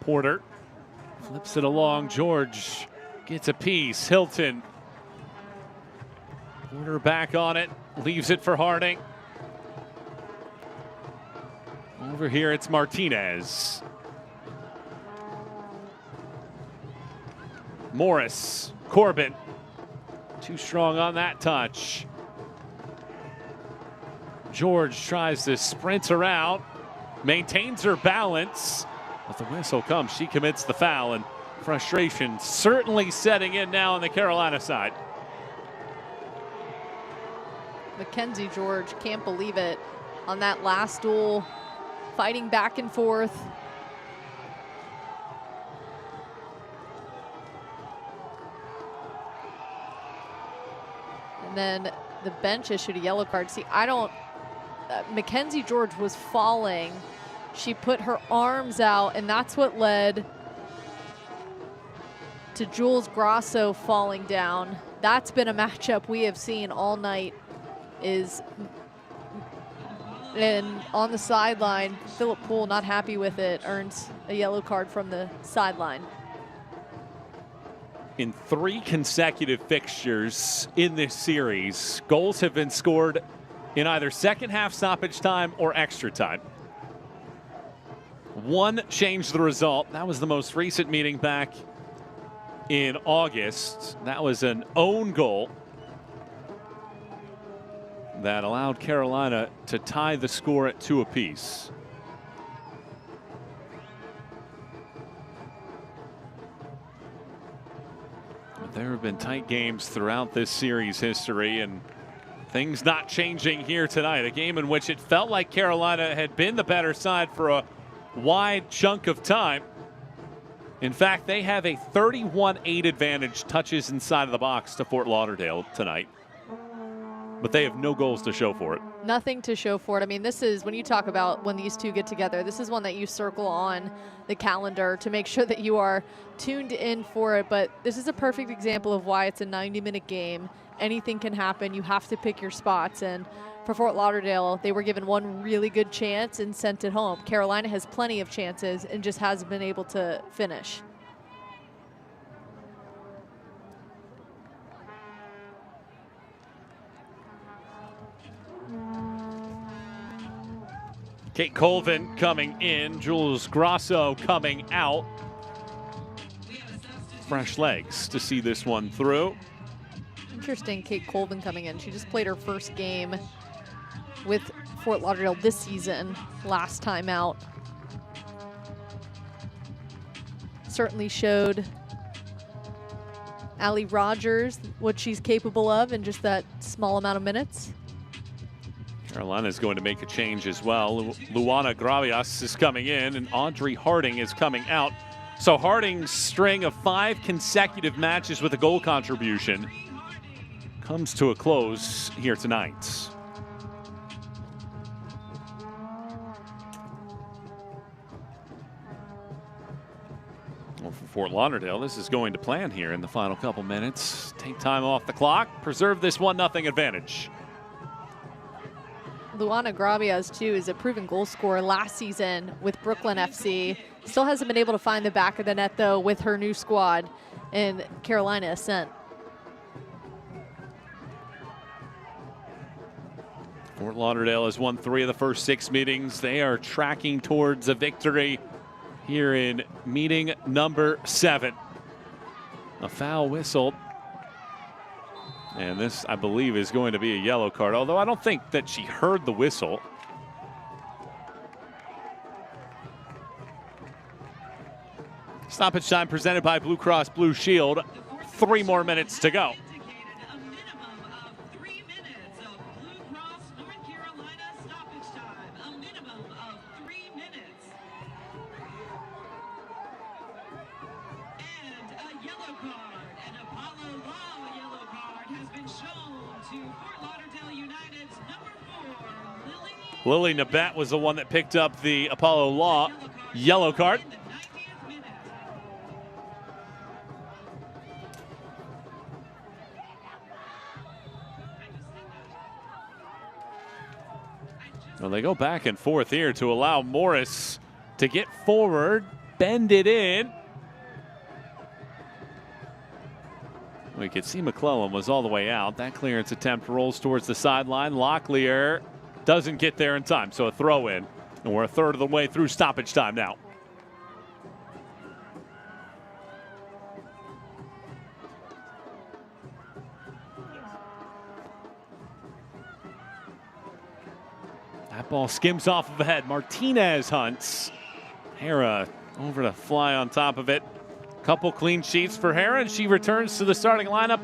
Porter flips it along. George gets a piece. Hilton. Porter back on it. Leaves it for Harding. Over here it's Martinez. Morris. Corbin. Too strong on that touch. George tries to sprint around. Maintains her balance. But the whistle comes, she commits the foul, and frustration certainly setting in now on the Carolina side. Mackenzie George can't believe it on that last duel, fighting back and forth. And then the bench issued a yellow card. See, Mackenzie George was falling. She put her arms out, and that's what led to Jules Grosso falling down. That's been a matchup we have seen all night. And on the sideline, Philip Poole, not happy with it, earns a yellow card from the sideline. In 3 consecutive fixtures in this series, goals have been scored in either second half stoppage time or extra time. One changed the result. That was the most recent meeting back in August. That was an own goal that allowed Carolina to tie the score at 2 apiece. But there have been tight games throughout this series history, and things not changing here tonight. A game in which it felt like Carolina had been the better side for a wide chunk of time. In fact, they have a 31-8 advantage, touches inside of the box to Fort Lauderdale tonight. But they have no goals to show for it. Nothing to show for it. I mean, this is, when you talk about when these two get together, this is one that you circle on the calendar to make sure that you are tuned in for it. But this is a perfect example of why it's a 90-minute game. Anything can happen. You have to pick your spots. And for Fort Lauderdale, they were given one really good chance and sent it home. Carolina has plenty of chances and just hasn't been able to finish. Kate Colvin coming in, Jules Grosso coming out. Fresh legs to see this one through. Interesting, Kate Colvin coming in. She just played her first game with Fort Lauderdale this season, last time out. Certainly showed Allie Rogers what she's capable of in just that small amount of minutes. Carolina is going to make a change as well. Luana Gravias is coming in and Audrey Harding is coming out. So Harding's string of 5 consecutive matches with a goal contribution comes to a close here tonight. Well, for Fort Lauderdale, this is going to plan here in the final couple minutes. Take time off the clock, preserve this 1-0 advantage. Luana Gravias, too, is a proven goal scorer last season with Brooklyn FC. Still hasn't been able to find the back of the net, though, with her new squad in Carolina Ascent. Fort Lauderdale has won 3 of the first 6 meetings. They are tracking towards a victory here in meeting number 7. A foul whistled. And this, I believe, is going to be a yellow card, although I don't think that she heard the whistle. Stoppage time presented by Blue Cross Blue Shield. 3 more minutes to go. Lily Nabat was the one that picked up the Apollo Law yellow card. Well, they go back and forth here to allow Morris to get forward, bend it in. We could see McClellan was all the way out. That clearance attempt rolls towards the sideline. Locklear doesn't get there in time, so a throw in. And we're a third of the way through stoppage time now. That ball skims off of the head. Martinez hunts. Hera over to fly on top of it. Couple clean sheets for Hera, and she returns to the starting lineup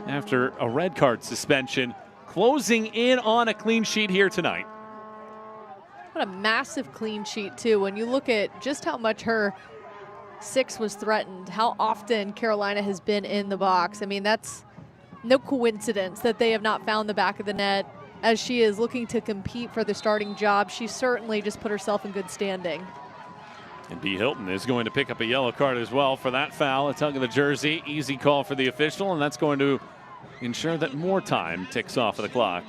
after a red card suspension. Closing in on a clean sheet here tonight. What a massive clean sheet, too. When you look at just how much her 6 was threatened, how often Carolina has been in the box. I mean, that's no coincidence that they have not found the back of the net. As she is looking to compete for the starting job, she certainly just put herself in good standing. And B. Hilton is going to pick up a yellow card as well for that foul. A tug of the jersey, easy call for the official, and that's going to ensure that more time ticks off of the clock.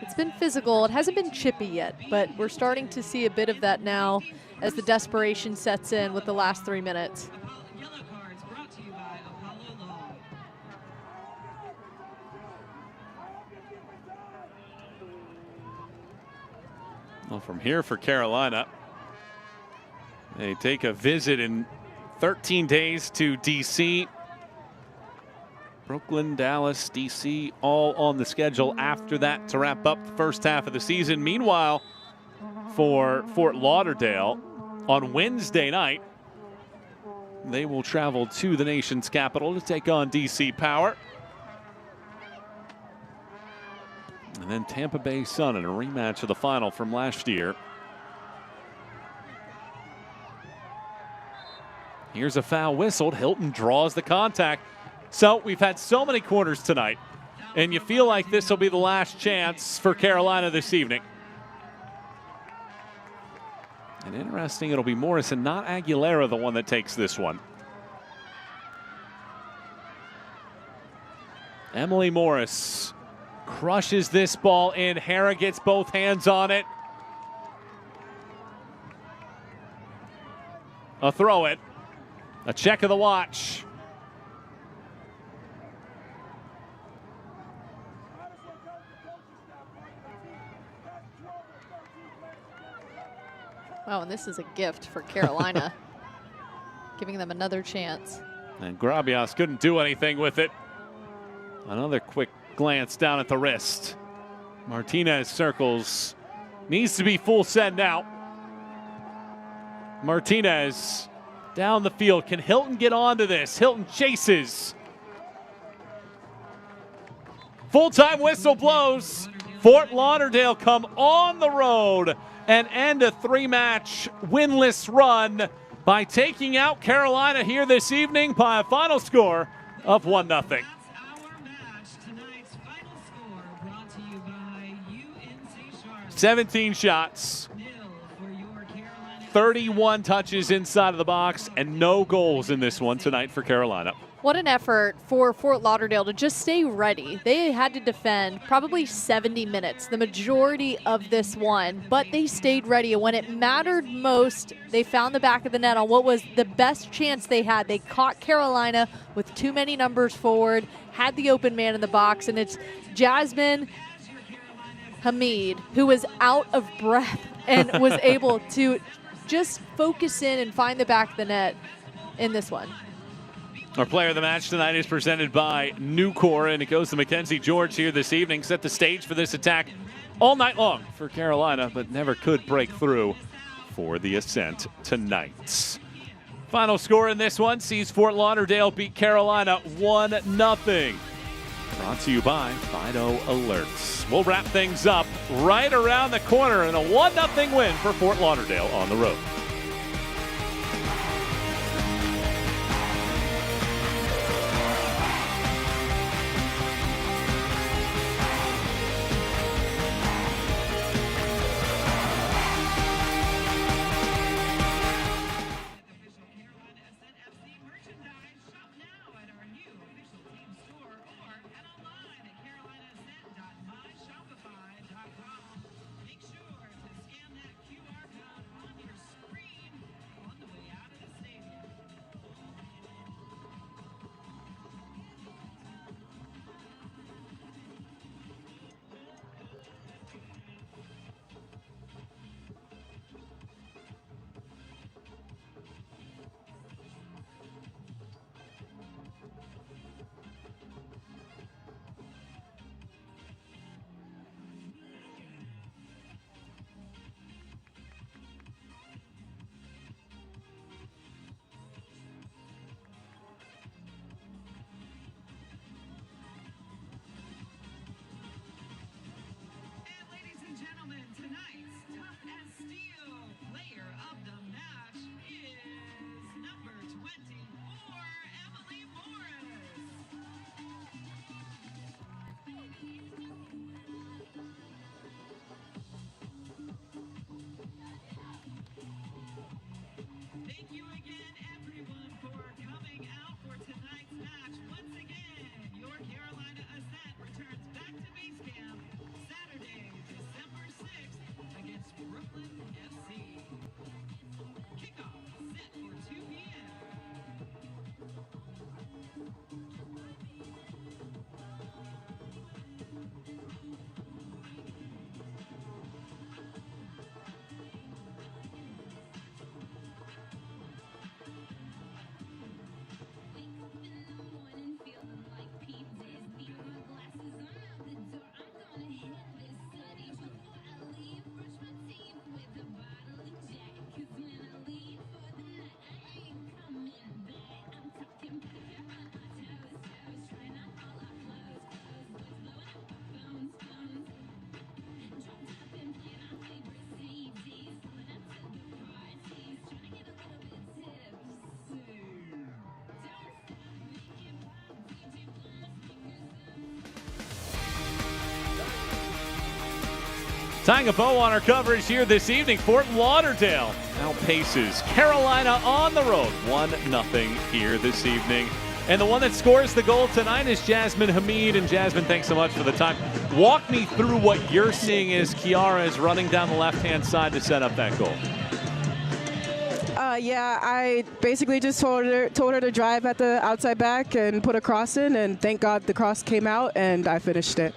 It's been physical. It hasn't been chippy yet, but we're starting to see a bit of that now as the desperation sets in with the last 3 minutes. Well, from here for Carolina, they take a visit in 13 days to D.C. Brooklyn, Dallas, D.C. all on the schedule after that to wrap up the first half of the season. Meanwhile, for Fort Lauderdale, on Wednesday night, they will travel to the nation's capital to take on D.C. Power. And then Tampa Bay Sun in a rematch of the final from last year. Here's a foul whistled. Hilton draws the contact. So we've had so many corners tonight, and you feel like this will be the last chance for Carolina this evening. And interesting, it'll be Morrison, not Aguilera, the one that takes this one. Emily Morris crushes this ball in. Hera gets both hands on it. A throw it. A check of the watch. Wow, and this is a gift for Carolina, giving them another chance. And Gravias couldn't do anything with it. Another quick glance down at the wrist. Martinez circles. Needs to be full send now. Martinez down the field. Can Hilton get onto this? Hilton chases. Full-time whistle blows. Fort Lauderdale come on the road and end a 3-match winless run by taking out Carolina here this evening by a final score of 1-0. 17 shots, 31 touches inside of the box, and no goals in this one tonight for Carolina. What an effort for Fort Lauderdale to just stay ready. They had to defend probably 70 minutes, the majority of this one, but they stayed ready. And when it mattered most, they found the back of the net on what was the best chance they had. They caught Carolina with too many numbers forward, had the open man in the box, and it's Jasmine Hamid, who was out of breath and was able to just focus in and find the back of the net in this one. Our player of the match tonight is presented by Nucor, and it goes to Mackenzie George here this evening. Set the stage for this attack all night long for Carolina, but never could break through for the Ascent tonight. Final score in this one sees Fort Lauderdale beat Carolina 1-0. Brought to you by Fido Alerts. We'll wrap things up right around the corner in a 1-0 win for Fort Lauderdale on the road. Tying a bow on our coverage here this evening, Fort Lauderdale outpaces Carolina on the road 1-0 here this evening. And the one that scores the goal tonight is Jasmine Hamid. And Jasmine, thanks so much for the time. Walk me through what you're seeing as Kiara is running down the left-hand side to set up that goal. Yeah, I basically just told her to drive at the outside back and put a cross in, and thank God the cross came out and I finished it.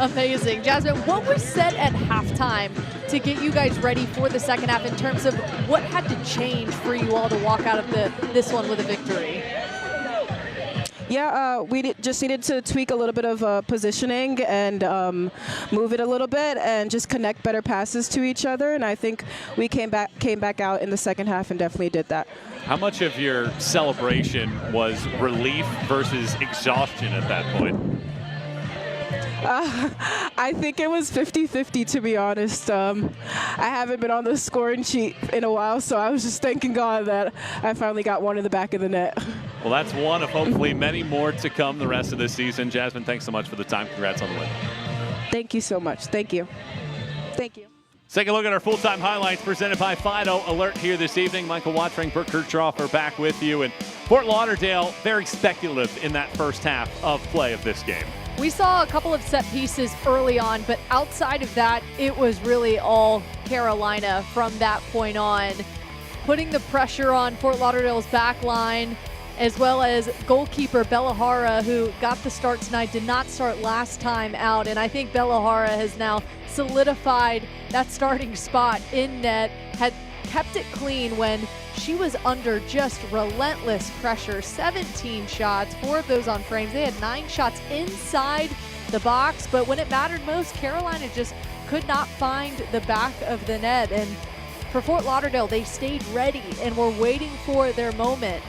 Amazing. Jasmine, what was said at halftime to get you guys ready for the second half in terms of what had to change for you all to walk out of this one with a victory? Yeah, we just needed to tweak a little bit of positioning and move it a little bit and just connect better passes to each other. And I think we came back out in the second half and definitely did that. How much of your celebration was relief versus exhaustion at that point? I think it was 50-50, to be honest. I haven't been on the scoring sheet in a while, so I was just thanking God that I finally got one in the back of the net. Well, that's one of hopefully many more to come the rest of this season. Jasmine, thanks so much for the time. Congrats on the win. Thank you so much. Thank you. Thank you. Let's take a look at our full-time highlights presented by Fido Alert here this evening. Michael Watring, Brooke Kirchhoff are back with you. And Fort Lauderdale, very speculative in that first half of play of this game. We saw a couple of set pieces early on, but outside of that, it was really all Carolina from that point on, putting the pressure on Fort Lauderdale's back line, as well as goalkeeper Bellahara, who got the start tonight, did not start last time out. And I think Bellahara has now solidified that starting spot in net, had kept it clean when she was under just relentless pressure. 17 shots, 4 of those on frames. They had 9 shots inside the box, but when it mattered most, Carolina just could not find the back of the net. And for Fort Lauderdale, they stayed ready and were waiting for their moment.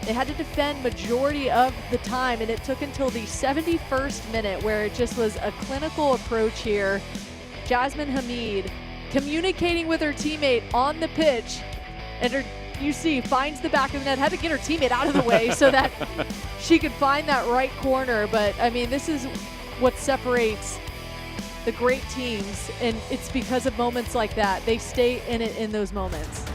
They had to defend majority of the time, and it took until the 71st minute where it just was a clinical approach here. Jasmine Hamid communicating with her teammate on the pitch, and her finds the back of the net, had to get her teammate out of the way so that she could find that right corner. But I mean, this is what separates the great teams, and it's because of moments like that. They stay in it in those moments.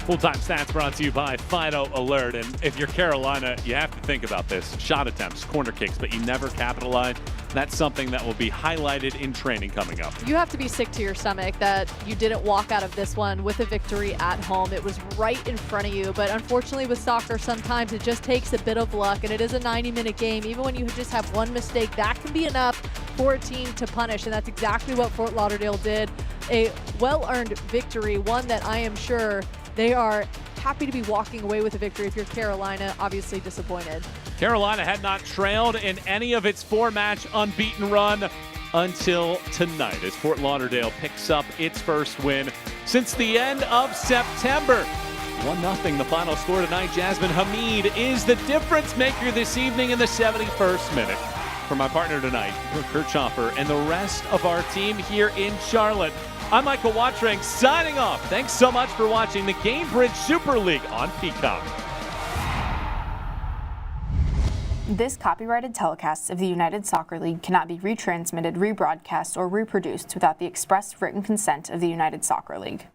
Full-time stats brought to you by Fido Alert. And if you're Carolina, you have to think about this. Shot attempts, corner kicks, but you never capitalize. That's something that will be highlighted in training coming up. You have to be sick to your stomach that you didn't walk out of this one with a victory at home. It was right in front of you, but unfortunately with soccer, sometimes it just takes a bit of luck, and it is a 90-minute game. Even when you just have one mistake, that can be enough for a team to punish, and that's exactly what Fort Lauderdale did. A well-earned victory, one that I am sure they are happy to be walking away with a victory. If you're Carolina, obviously disappointed. Carolina had not trailed in any of its 4-match unbeaten run until tonight, as Fort Lauderdale picks up its first win since the end of September. 1-0 the final score tonight. Jasmine Hamid is the difference maker this evening in the 71st minute. For my partner tonight, Brooke Kirchhoff, and the rest of our team here in Charlotte, I'm Michael Watring signing off. Thanks so much for watching the Gamebridge Super League on Peacock. This copyrighted telecast of the United Soccer League cannot be retransmitted, rebroadcast, or reproduced without the express written consent of the United Soccer League.